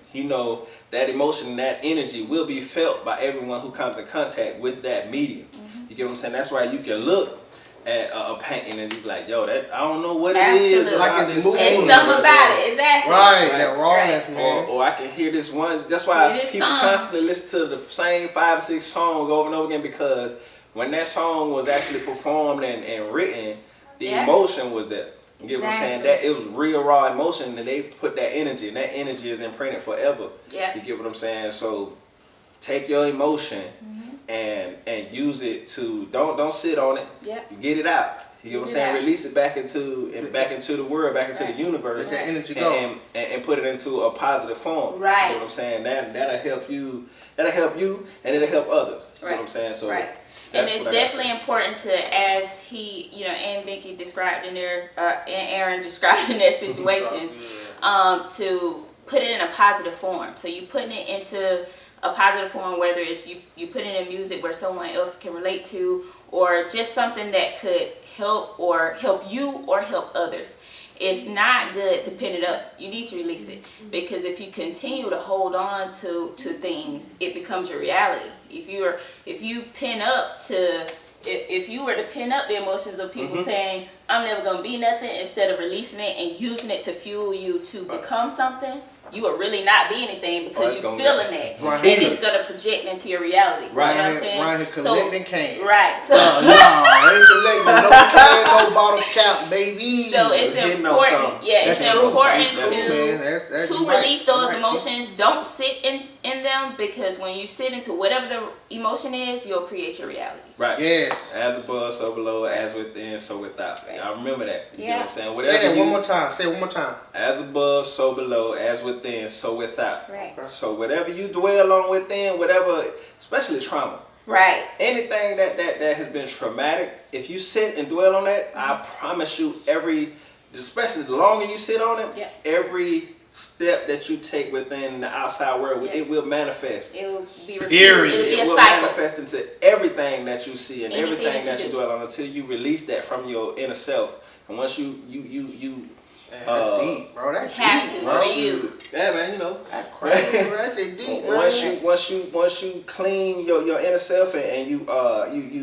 that emotion, that energy will be felt by everyone who comes in contact with that medium. You get what I'm saying? That's why you can look at a painting and you be like, yo, that I don't know what it is. Absolutely. Like it's moving. It's something about it, exactly. Right, that rawness, man. Or I can hear this one. That's why people constantly listen to the same 5 or 6 songs over and over again, because when that song was actually performed and written, the emotion was there. You get what I'm saying? That it was real raw emotion, and they put that energy, and that energy is imprinted forever. Yeah. You get what I'm saying? So take your emotion and use it to don't sit on it. Yep. Get it out. You get what I'm saying? Release it back into the world, back into the universe. Let that energy go. And put it into a positive form. Right. You know what I'm saying? That'll help you. That'll help you, and it'll help others. You know what I'm saying? So. Right. And it's definitely important to, as he, and Vicky described in their, and Aaron described in their situations, to put it in a positive form. So you putting it into a positive form, whether it's you put it in music where someone else can relate to, or just something that could help you or help others. It's not good to pin it up. You need to release it, because if you continue to hold on to things, it becomes your reality. If you were to pin up the emotions of people saying, I'm never gonna be nothing, instead of releasing it and using it to fuel you to become something, you will really not be anything, because you're feeling it. Right. And it's gonna project into your reality. Right. You know what I'm saying? Right here collecting can. Right. So ain't collecting no can, no bottle cap, baby. So it's important. Yeah, it's important to release those emotions. Don't sit in them, because when you sit into whatever the emotion is, you'll create your reality. Right. Yes. As above, so below, as within, so without. Right. Y'all remember that. You know what I'm saying? Say that one more time. Say it one more time. As above, so below, as within, so without. Right. So whatever you dwell on within, whatever, especially trauma. Right. Anything that has been traumatic, if you sit and dwell on that, I promise you, especially the longer you sit on it, every step that you take within the outside world, it will manifest. It will be repeated. It will manifest into everything that you see and everything that you do. dwell on, until you release that from your inner self. And once you Man, that's deep, bro. That's Have deep, to bro. for you. Yeah, man, you know. That's crazy, bro. That's deep, bro. Once you clean your inner self and you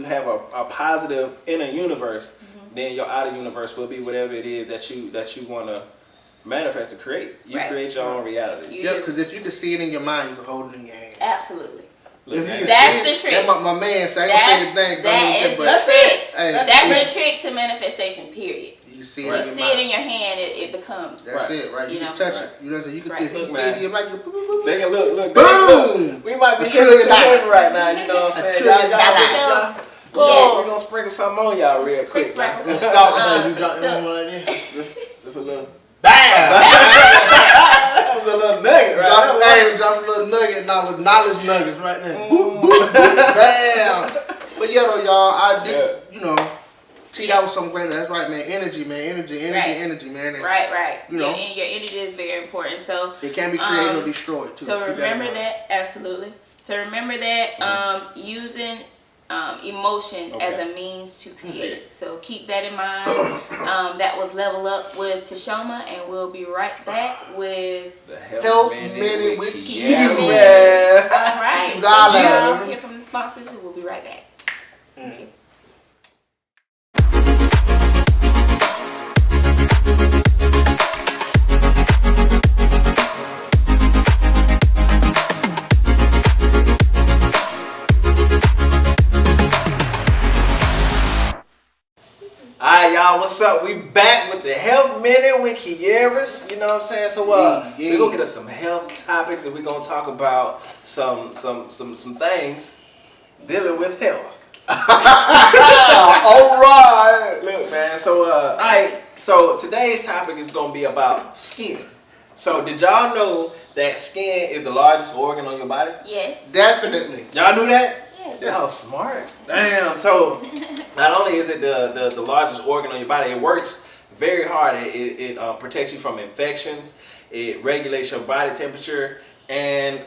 have a positive inner universe, then your outer universe will be whatever it is that you want to manifest to create. You create your own reality. Yeah, because if you can see it in your mind, you can hold it in your hand. Absolutely. Look, man. That's the trick. That's my man said. I ain't gonna say his name. That's it. Hey, That's the trick to manifestation. Period. You see When you see it in your hand, it becomes. That's it, right? You can touch it. You know what I'm saying? You can see it in your mind. They can look. Boom! We might be $1 hitting trillion right now. You know what I'm saying? We're gonna sprinkle something on y'all real quick. Sprinkle. Salt, baby. You drop them on like this. Just a little. Bam! That was a little nugget, right? Drop a little nugget, knowledge nuggets right there. Boop, boop, boop, bam! But yeah, though, y'all, I did, you know, see, that was something greater. That's right, man. Energy, man. Energy, man. And, Right. You know, your energy is very important. So it can be created or destroyed, too. So remember that, absolutely. So remember that using emotion as a means to create. So keep that in mind. That was Level Up with Toshoama, and we'll be right back with the Health Minute with Queres. Queres. All right. $2. We'll hear from the sponsors, and we'll be right back. Thank you. Alright, y'all, what's up? We back with the Health Minute with Queres. You know what I'm saying? So we're gonna get us some health topics, and we're gonna talk about some things dealing with health. Alright. Look, man, so today's topic is gonna be about skin. So did y'all know that skin is the largest organ on your body? Yes. Definitely. Y'all knew that? Yeah. Y'all smart. Damn. So not only is it the largest organ on your body, it works very hard. It protects you from infections. It regulates your body temperature, and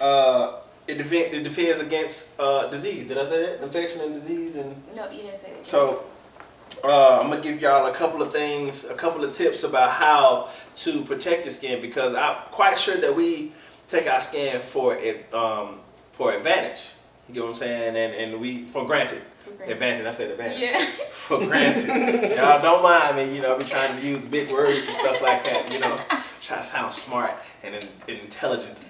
it defends against disease. Did I say that? Infection and disease and. No, you didn't say that. So I'm gonna give y'all a couple of things, a couple of tips about how to protect your skin, because I'm quite sure that we take our skin for advantage. You get what I'm saying? And we, for granted. Advantage, I said advantage. Yeah. For granted. Y'all don't mind me, you know, I be trying to use big words and stuff like that, you know. Try to sound smart and intelligent,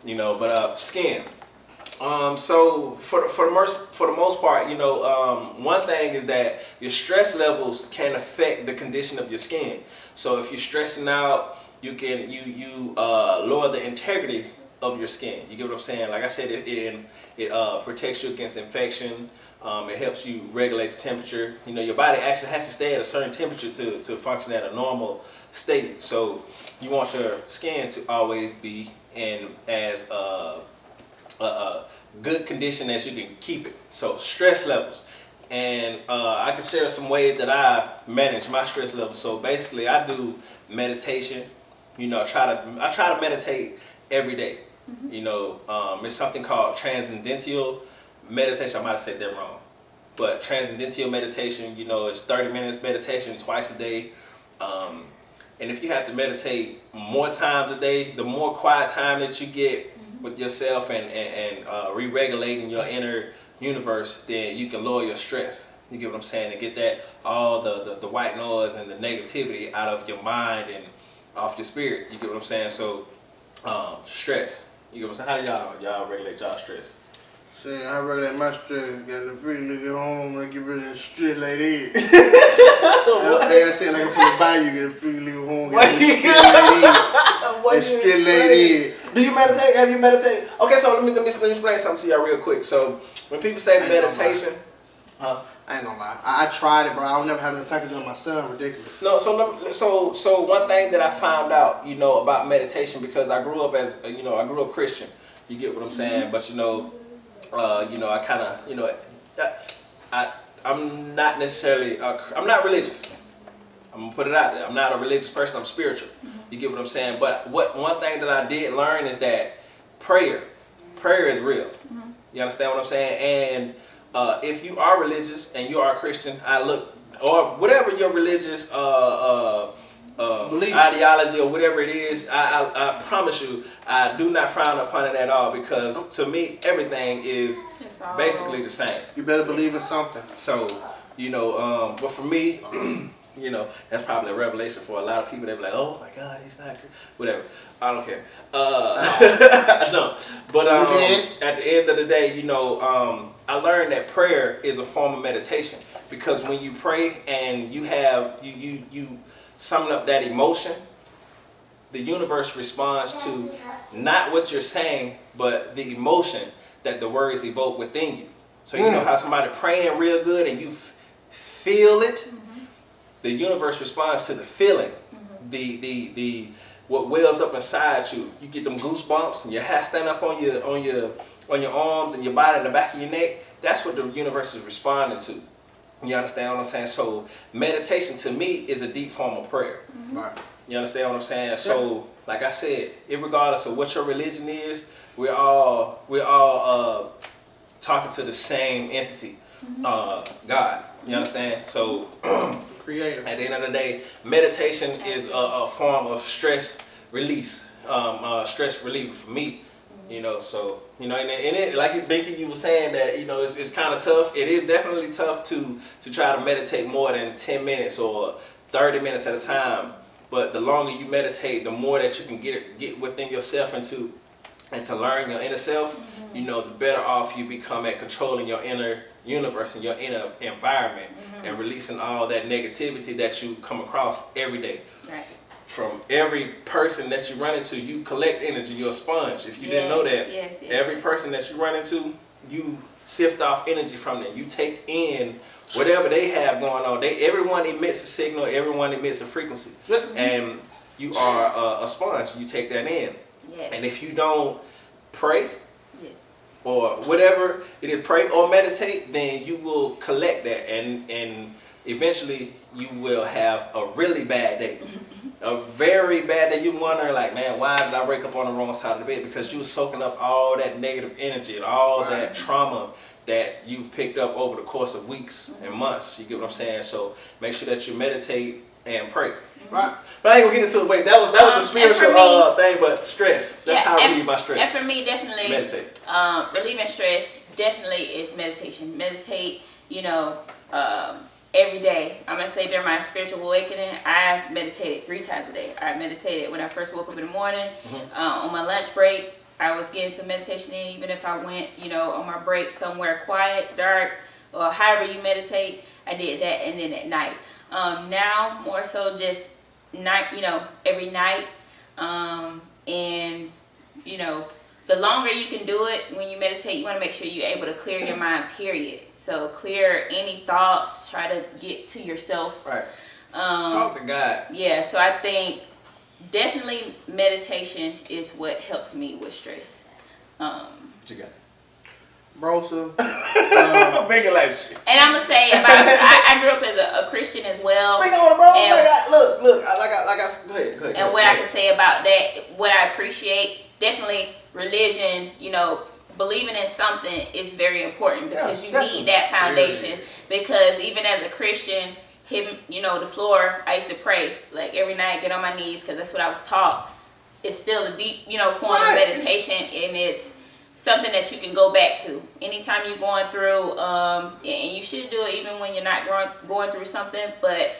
you know, but skin. So for the most part, you know, one thing is that your stress levels can affect the condition of your skin. So if you're stressing out, you can lower the integrity of your skin. You get what I'm saying? Like I said, it protects you against infection. It helps you regulate the temperature. You know, your body actually has to stay at a certain temperature to function at a normal state. So you want your skin to always be in as good condition as you can keep it. So stress levels. And I can share some ways that I manage my stress levels. So basically I do meditation. You know, I try to meditate every day. You know, it's something called transcendental meditation. I might have said that wrong, but transcendental meditation, you know, it's 30 minutes meditation twice a day. And if you have to meditate more times a day, the more quiet time that you get with yourself and re-regulating your inner universe, then you can lower your stress. You get what I'm saying? And get that all the white noise and the negativity out of your mind and off your spirit. You get what I'm saying? So stress. You get what I'm saying? How do y'all regulate y'all stress? See, I regulate my stress. Got a pretty nigga home and get rid of that stress like that. Like I said, like I'm from the bayou, get a pretty nigga home, get rid of that stress like that. Do you meditate? Have you meditated? Okay, so let me explain something to y'all real quick. So when people say meditation, I ain't gonna lie. I tried it, bro. I don't never have no time to do it myself. Ridiculous. No, so one thing that I found out, you know, about meditation, because I grew up Christian. You get what I'm saying? But you know, I kind of, you know, I'm not necessarily, I'm not religious. I'm gonna put it out there. I'm not a religious person. I'm spiritual. You get what I'm saying? But one thing that I did learn is that prayer is real. You understand what I'm saying? And if you are religious and you are a Christian, or whatever your religious ideology or whatever it is, I promise you, I do not frown upon it at all, because to me, everything is basically the same. You better believe in something. So, but for me, that's probably a revelation for a lot of people. They're like, oh my God, he's not good. Whatever. I don't care. I don't. But at the end of the day, I learned that prayer is a form of meditation, because when you pray and you have you summon up that emotion, the universe responds to not what you're saying, but the emotion that the words evoke within you. So you know how somebody praying real good and you feel it, the universe responds to the feeling, the what wells up inside you. You get them goosebumps and your hair stand up on your arms and your body and the back of your neck. That's what the universe is responding to. You understand what I'm saying? So meditation to me is a deep form of prayer. Right. You understand what I'm saying? So like I said, regardless of what your religion is, we're all talking to the same entity, God. You understand? So Creator. at the end of the day, meditation is a form of stress release, stress reliever for me. So and it, like Binky, you were saying that it's kind of tough. It is definitely tough to try to meditate more than 10 minutes or 30 minutes at a time. But the longer you meditate, the more that you can get within yourself and to learn your inner self, the better off you become at controlling your inner universe and your inner environment and releasing all that negativity that you come across every day. Right. From every person that you run into, you collect energy. You're a sponge. If you didn't know that, every person that you run into, you sift off energy from them. You take in whatever they have going on. Everyone emits a signal. Everyone emits a frequency. And you are a sponge. You take that in. Yes. And if you don't pray, or whatever it is, pray or meditate, then you will collect that, and eventually you will have a really bad day. A very bad day. You wonder, like, man, why did I wake up on the wrong side of the bed? Because you were soaking up all that negative energy and all that trauma that you've picked up over the course of weeks and months. You get what I'm saying? So make sure that you meditate and pray. Right. But I ain't gonna get into it. Wait, that was the spiritual thing, but stress. That's how I relieve my stress. And for me, definitely meditate. Relieving stress definitely is meditation. Meditate, every day. I'm gonna say during my spiritual awakening, I meditated 3 times a day. I meditated when I first woke up in the morning, on my lunch break. I was getting some meditation in, even if I went, on my break somewhere quiet, dark, or however you meditate. I did that, and then at night. Now more so just night, every night, and the longer you can do it when you meditate, you want to make sure you're able to clear your mind, period. So clear any thoughts, try to get to yourself. Right. Talk to God. Yeah, so I think definitely meditation is what helps me with stress. What you got? Brosa. Making like shit. And I'm gonna say about I grew up as a Christian as well. Speak on it, bro. And, look. Go ahead. And what I can say about that, what I appreciate, definitely religion. Believing in something is very important, because you need that foundation. Because even as a Christian, hitting the floor, I used to pray like every night, get on my knees, because that's what I was taught. It's still a deep form of meditation, and it's something that you can go back to anytime you're going through, and you should do it even when you're not going through something. But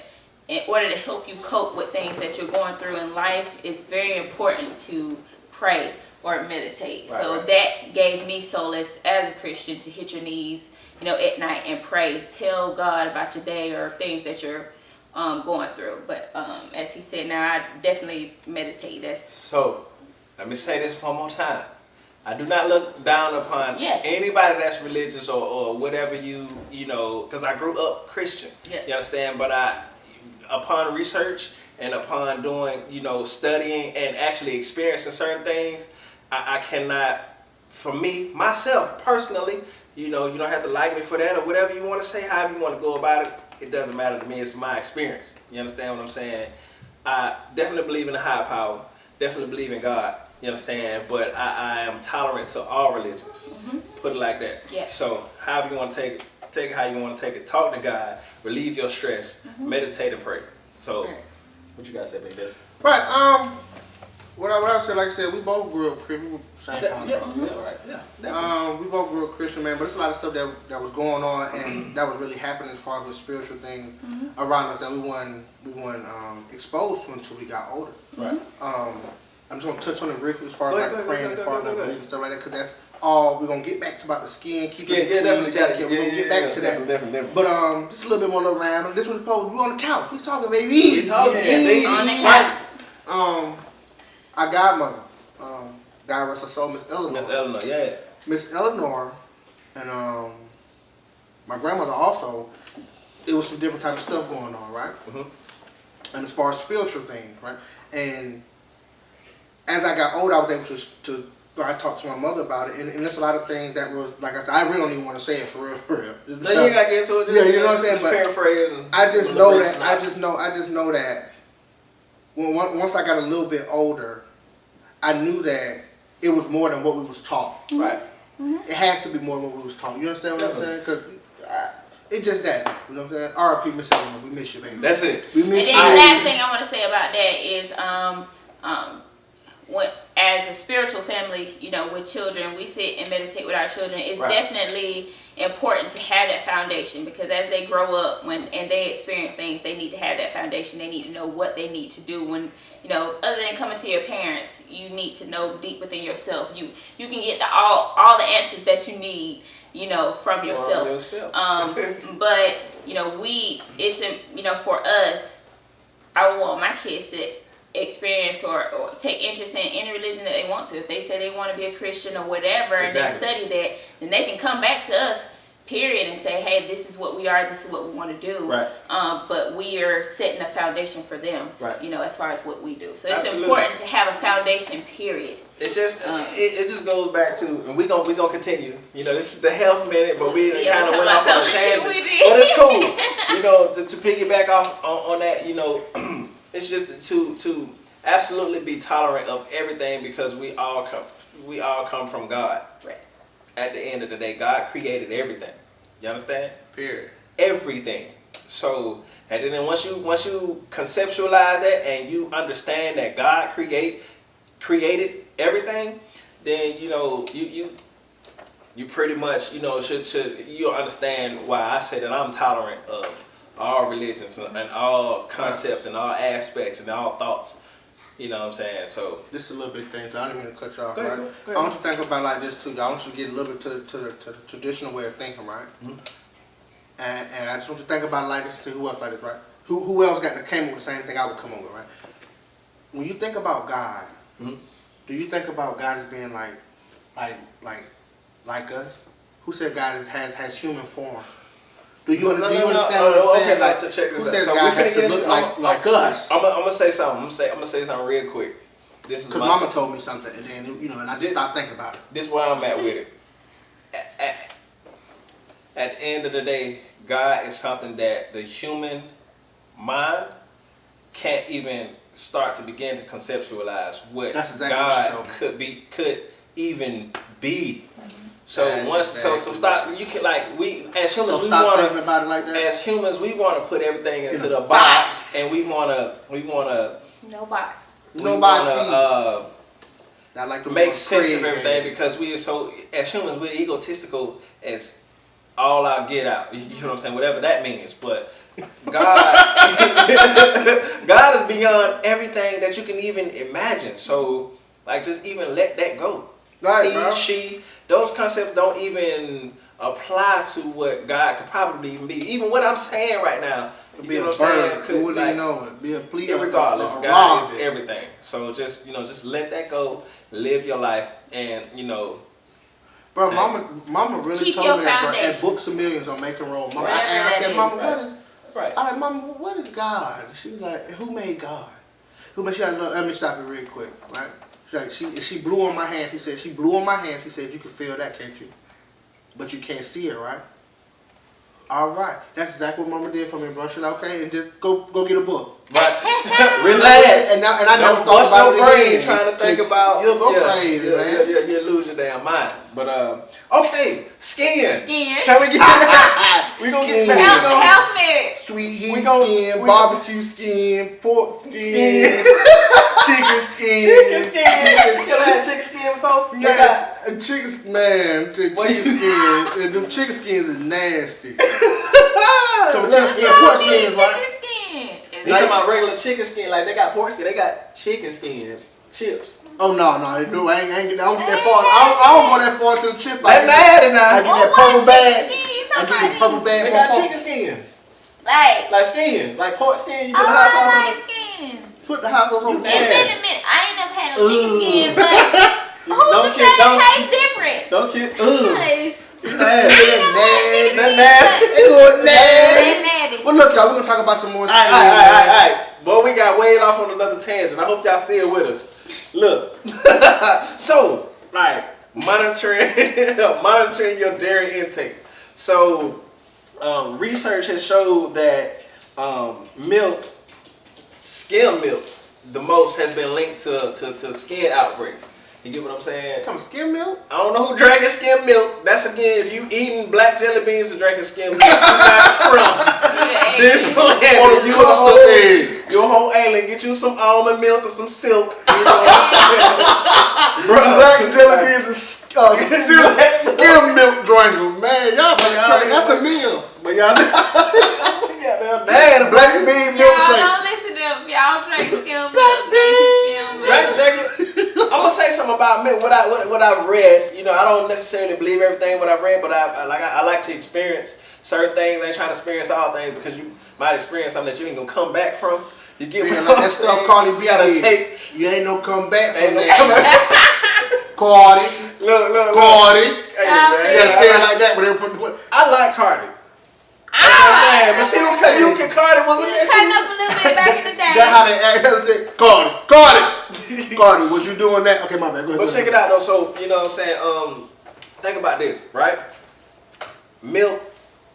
in order to help you cope with things that you're going through in life, it's very important to pray or meditate. That gave me solace as a Christian, to hit your knees, at night and pray. Tell God about your day or things that you're going through. But as he said, now I definitely meditate. So let me say this one more time. I do not look down upon anybody that's religious or whatever because I grew up Christian. Yeah. You understand? But upon research and upon doing, studying and actually experiencing certain things, I cannot, for me, myself, personally, you don't have to like me for that or whatever you want to say, however you want to go about it. It doesn't matter to me. It's my experience. You understand what I'm saying? I definitely believe in a higher power. Definitely believe in God. You understand? But I am tolerant to all religions. Put it like that. Yeah. So however you want to take it how you want to take it. Talk to God. Relieve your stress. Meditate and pray. So What you gotta say about this? Right. What I said, like I said, we both grew up Christian. We were same time. Right. Yeah. Definitely. We both grew up Christian, man. But there's a lot of stuff that was going on, and that was really happening as far as the spiritual things around us that we weren't exposed to until we got older. Right. I'm just gonna touch on it real quick as far as like praying, as far as like believing and stuff like that, because that's all we're gonna get back to about the skin. Definitely. We're gonna get back to that. Definitely. But just a little bit more, little man. This was supposed. We on the couch. We talking, baby. We talking, baby. On the couch. Our godmother, God rest her soul, Miss Eleanor. Miss Eleanor, yeah. Miss Eleanor and my grandmother also. It was some different type of stuff going on, right? And as far as spiritual things, right? And as I got older, I was able to I talked to my mother about it, and there's a lot of things that was, like I said, I really don't even want to say it for real. No, you ain't got to get into it. Yeah, you know what I'm saying? Just but paraphrase. I just know that. I just know that. Once I got a little bit older, I knew that it was more than what we was taught. Right. It has to be more than what we was taught. You understand what I'm saying? Because it's just that. You know what I'm saying? R.I.P. Miss Eleanor, we miss you, baby. That's it. We miss you. And then the last thing I want to say about that is, when as a spiritual family, you know, with children, we sit and meditate with our children. It's definitely important to have that foundation, because as they grow up and they experience things, they need to have that foundation. They need to know what they need to do when, you know, other than coming to your parents, you need to know deep within yourself. You can get all the answers that you need, you know, from yourself. But, you know, for us, I would want my kids to experience or take interest in any religion that they want to. If they say they want to be a Christian or whatever, and they study that, then they can come back to us, period, and say, hey, this is what we are, this is what we want to do. Right. But we are setting a foundation for them, right, you know, as far as what we do. So it's important to have a foundation, period. It's just it just goes back to, and we're gonna continue. You know, this is the health minute, but we kind of went off on a tangent. But it's cool. You know, to piggyback off on that, you know, it's just to absolutely be tolerant of everything, because we all come from God. Right. At the end of the day, God created everything. You understand? Period. Everything. So, and then once you conceptualize that and you understand that God created everything, then you know you pretty much, you know, should you'll understand why I say that I'm tolerant of all religions and all concepts and all aspects and all thoughts. You know what I'm saying? So this is a little big thing, so I didn't mean to cut you off, go right? ahead. I want you to think about like this too. I want you to get a little bit to the traditional way of thinking, right? And I just want you to think about it like this to who else like this, right? Who else came up with the same thing I would come up with, right? When you think about God, do you think about God as being like us? Who said God has human form? Do you understand what I'm saying? Okay, like, to check this out. So God has to look like us? I'm gonna say something. I'm gonna say something real quick. This is because Mama told me something, and then and I just stopped thinking about it. This is where I'm at with it. At the end of the day, God is something that the human mind can't even start to begin to conceptualize what God could even be. So stop. You can we as humans we want to as humans we want to put everything into the box, and we want to no box. Make sense of everything, because we are so, as humans, we're egotistical as all our get out. You know what I'm saying? Whatever that means. But God, God is beyond everything that you can even imagine. So, just even let that go. Right, she, those concepts don't even apply to what God could probably even be. Even what I'm saying right now. You know what I'm saying? Be a plea. Regardless, God is everything. So just let that go, live your life, and Bro, Mama really told me that, bro, at Books of Millions on Making Roll. And I said, Mama, what is? Right. I'm like, Mama, what is God? She was like, who made God? Let me stop it real quick, right? She blew on my hand. She said, she blew on my hand. She said, you can feel that, can't you? But you can't see it, right? All right, that's exactly what Mama did for me, bro. She like, okay, and just go get a book. Right. Relax. And I never Don't thought bust about your it brain again. trying to think about. You'll go crazy, man. You'll lose your damn mind. But okay, skin. Skin. Can we get? We gonna get back. Health merit. Sweet heat We gon- skin, we- barbecue skin, pork skin, chicken skin. Chicken skin. You ever had chicken skin before? Yeah, chicken man, What chicken you- skin. Them chicken skins is nasty. Some Look, chicken skin, pork Chicken skins, right? skin. You talking about regular chicken skin? Like they got pork skin, they got chicken skin chips. Oh no, I don't get that far. I don't go that far to the chip. They mad I enough. get that purple bag. I get that purple bag. They got chicken skins, Like skin, like pork skin. You put I the hot sauce on like it. skin. Put the hot sauce on the It's bag. been a minute. I ain't never had no chicken skin, but who's Don't to kid- say it don't- tastes different? Don't kid. Yes. Nasty. That nasty. It's going nasty. That's nasty. Well, look, y'all, we're gonna talk about some more. All right. Boy, we got way off on another tangent. I hope y'all still with us. Look, so like monitoring your dairy intake. So research has showed that milk, skim milk, the most has been linked to skin outbreaks. You get what I'm saying? Come skim milk. I don't know who drinking skim milk. That's again, if you eating black jelly beans and drinking skim milk, you're not from this planet. You a whole alien. Get you some almond milk or some silk. You know what I'm saying? Black jelly beans and skim milk drinker. Man, y'all crazy. That's a meal. But y'all the Black bean Y'all milkshake. don't listen to them. Y'all drink skim milk. I'm gonna say something about milk. What I've read. You know, I don't necessarily believe everything what I've read, but I like to experience certain things. I ain't trying to experience all things because you might experience something that you ain't gonna come back from. You get Man, what I'm that saying? stuff Cardi B You gotta did. take. You ain't no comeback Ain't from no that. Cardi. Look. Cardi. Hey, Yeah. man. You gotta say it like that, but they put I like Cardi. That's what I'm saying. But she was cutting. You can Cardi was a Cutting up a little bit back in the day. that's how they act. They say, Cardi, was you doing that? Okay, my bad. Go ahead. But check it out though. So you know what I'm saying. Think about this, right? Milk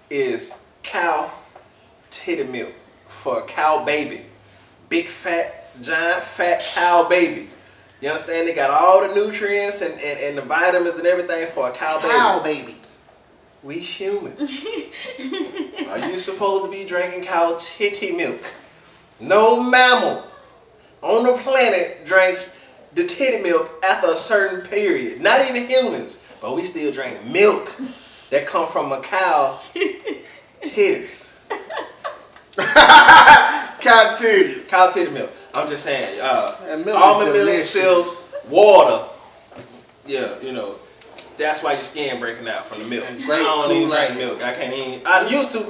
is cow titty milk for a cow baby, big fat, giant fat cow baby. You understand? They got all the nutrients and the vitamins and everything for a cow baby. We humans. Are you supposed to be drinking cow titty milk? No mammal on the planet drinks the titty milk after a certain period. Not even humans, but we still drink milk that come from a cow titties. Cow titty. Cow titty milk. I'm just saying, That milk almond is milk, delicious. silk, water. Yeah, you know. That's why your skin breaking out from the milk. And I great don't even drink Kool-Aid. milk. I can't even. Milk used to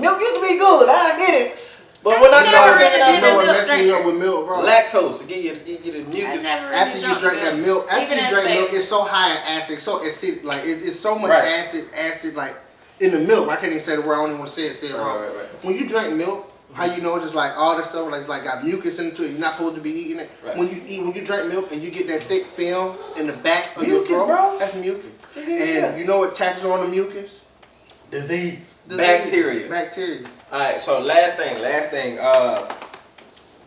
be good. I get it. But when I I started never figuring really You know out what milk messed me drinker. up with milk, bro? lactose, get you the I mucus. never really After you drunk drink that milk, after Even you as drink a baby. milk, it's so high in acid, so acidic, like it's so much Right. acid, like in the milk. I can't even say the word. I don't even want to say it wrong. Right. When you drink milk, how you know it's just like all this stuff, like it's like got mucus into it. You're not supposed to be eating it. Right. When you drink milk and you get that thick film in the back of Mucus, your throat, bro. that's mucus. Yeah. And you know what taxes on the mucus? Disease. Disease. Bacteria. Bacteria. All right. So last thing.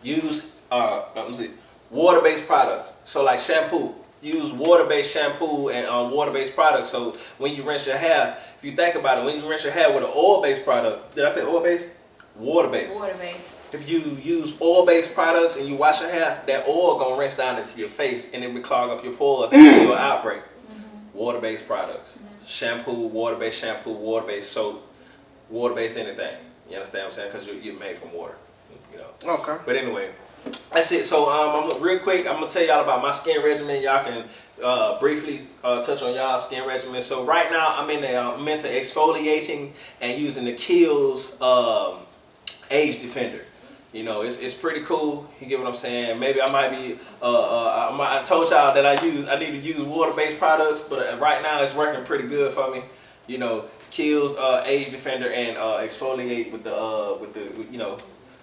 Use let me see, water-based products. So like shampoo. Use water-based shampoo and water-based products. So when you rinse your hair, if you think about it, when you rinse your hair with an oil-based product, did I say oil-based? Water-based. Water-based. If you use oil-based products and you wash your hair, that oil gonna rinse down into your face and it will clog up your pores and give you an outbreak. Water-based products, shampoo, water-based soap, water-based anything. You understand what I'm saying? Because you're made from water. You know. Okay. But anyway, that's it. So I'm real quick. I'm gonna tell y'all about my skin regimen. Y'all can briefly touch on y'all skin regimen. So right now I'm into exfoliating and using the Kiehl's Age Defender. You know, it's pretty cool. You get what I'm saying? Maybe I might be. I told y'all that I need to use water-based products, but right now it's working pretty good for me. You know, Kiehl's Age Defender and exfoliate with you know,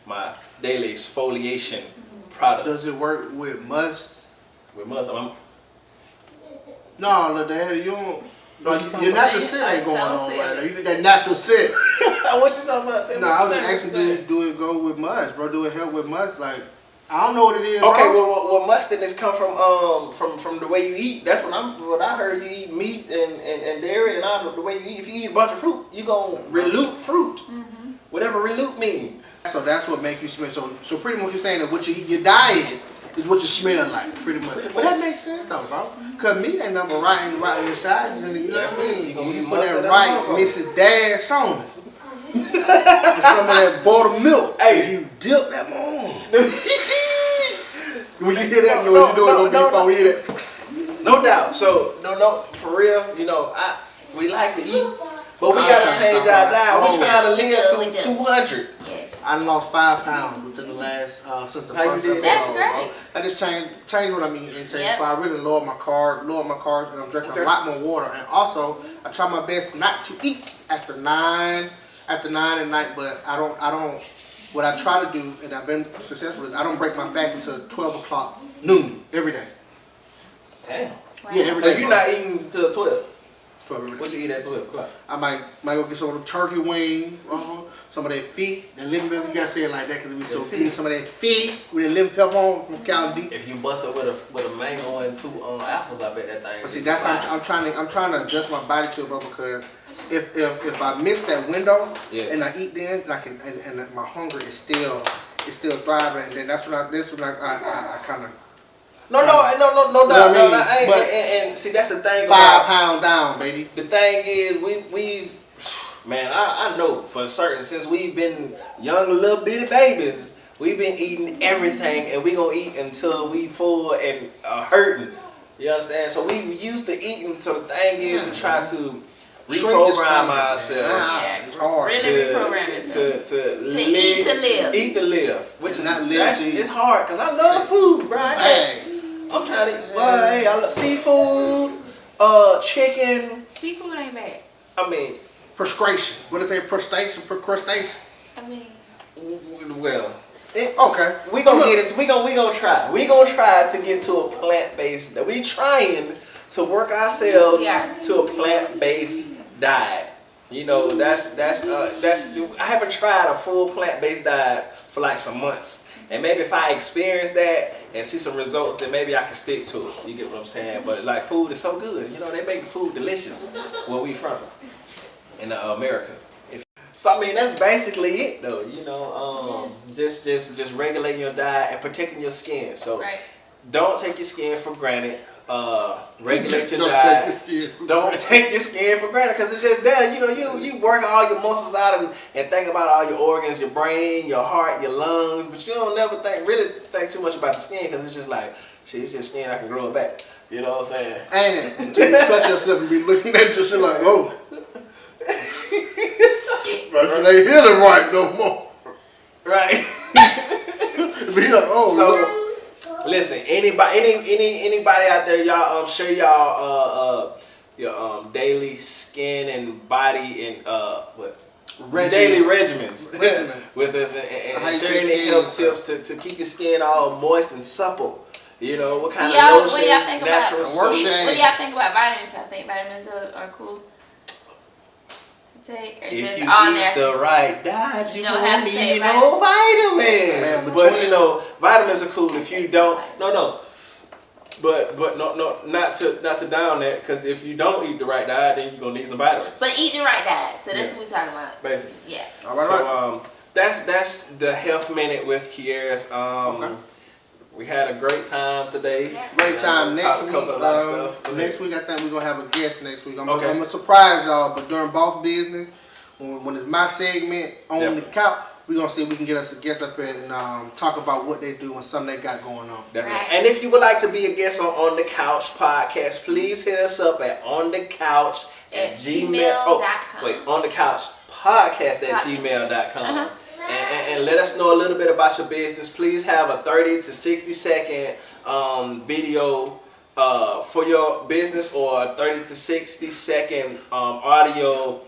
my daily exfoliation product. Does it work with must? With must, No, look, Dad, you don't. No, your natural scent ain't going on right now. You need that natural scent. What you talking about? No, I was actually do it go with musk, bro. Do it help with musk? Like, I don't know what it is. Okay, bro. well, mustardness come from the way you eat. That's what I heard. You eat meat and dairy and all the way you eat. If you eat a bunch of fruit, you gonna relute fruit. Whatever relute means. So that's what make you smell. So pretty much you're saying that what you eat, your diet is what you smell like, pretty much. But that makes sense though, bro. Cause meat ain't nothing right inside, you know what I mean? You put that right Mrs. Dash on it. With some of that buttermilk. milk. Hey, you dip that on. When you hear that, you know what you're doing before we hear that. No doubt. So no, for real, we like to eat, but we gotta change our diet. We trying to live to 200. I lost 5 pounds within the last since the first episode. That's great. I just changed what I mean and changed. So I really lowered my carbs, and I'm drinking a lot more water. And also, I try my best not to eat after 9 at night. But I don't. What I try to do, and I've been successful, is I don't break my fast until 12 o'clock noon every day. Damn. Wow. Yeah, every day. So you're not eating till 12. 12 every day. What you eat at 12 o'clock? I might go get some of the turkey wing, some of that feet, that lemon pepper. You gotta say it like that because we so feet. Some of that feet with the lemon pepper on from Cal Deep. If you bust it with a mango and 2 apples, I bet that thing. But see, that's how I'm trying to adjust my body to it, bro. Because if I miss that window and I eat then, and my hunger is still thriving, and then that's when I kind of. No, and see that's the thing. 5 pounds down, baby. The thing is, we've man, I know for certain since we've been young little bitty babies, we've been eating everything, and we gonna eat until we full and hurting. You understand? So we used to eating. So the thing is to try to reprogram ourselves. It's hard. Really reprogram yourself. To eat to live. Eat to live. Which is not live. It's hard because I love food, right? Hey. I'm trying to eat. Well, hey, I love seafood, chicken. Seafood ain't bad. I mean, Proscription. What is it? Procrastination. I mean, well, okay. We gonna get it. We gonna try. We gonna try to get to a plant-based. We trying to work ourselves to a plant-based diet. That's I haven't tried a full plant-based diet for like some months. And maybe if I experience that and see some results, then maybe I can stick to it. You get what I'm saying? But like food is so good. They make the food delicious where we from in America. So I mean that's basically it though. Just regulating your diet and protecting your skin. So don't take your skin for granted. Regulate your diet. Don't take your skin for granted because it's just there. You work all your muscles out and think about all your organs, your brain, your heart, your lungs, but you don't never really think too much about the skin because it's just like, shit, it's just skin, I can grow it back. You know what I'm saying? Ain't it? Until you cut yourself and be looking at yourself like, oh. But you ain't healing right no more. Right. Be like, oh, so, look. Listen, anybody out there, y'all share y'all your daily skin and body and daily regimens with us and sharing the health tips to keep your skin all moist and supple. What kind of lotions, natural soaps. What do y'all think about vitamins? Y'all think vitamins are cool to take? Or If just you all eat natural? the right diet, you don't have to need take no vitamins. But vitamins are cool if you don't. No. But no, not to down that because if you don't eat the right diet, then you're gonna need some vitamins. But eat the right diet. So that's what we're talking about. Basically. Yeah. All right. So that's the health minute with Queres. Okay. We had a great time today. Yeah. Great time. Next week, I think we're gonna have a guest next week. I'm gonna surprise y'all, but during boss business, when it's my segment on the couch, we're gonna see if we can get us a guest up here and talk about what they do and something they got going on. Definitely. Right. And if you would like to be a guest on the Couch podcast, please hit us up at onthecouch@gmail.com. On the Couch podcast@gmail.com. And let us know a little bit about your business. Please have a 30 to 60 second video for your business or a 30 to 60 second audio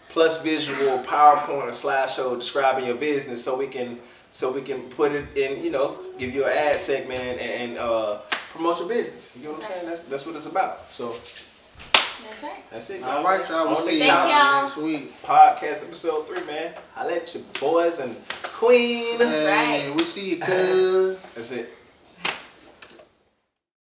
plus visual PowerPoint or slideshow describing your business so we can put it in, give you an ad segment and promote your business. You know what I'm saying? That's what it's about. So That's right. That's it. All right, y'all. We'll see Thank y'all y'all. next week. Podcast episode 3, man. Holla at your boys and queen. That's right. We'll see you, cuz. That's it.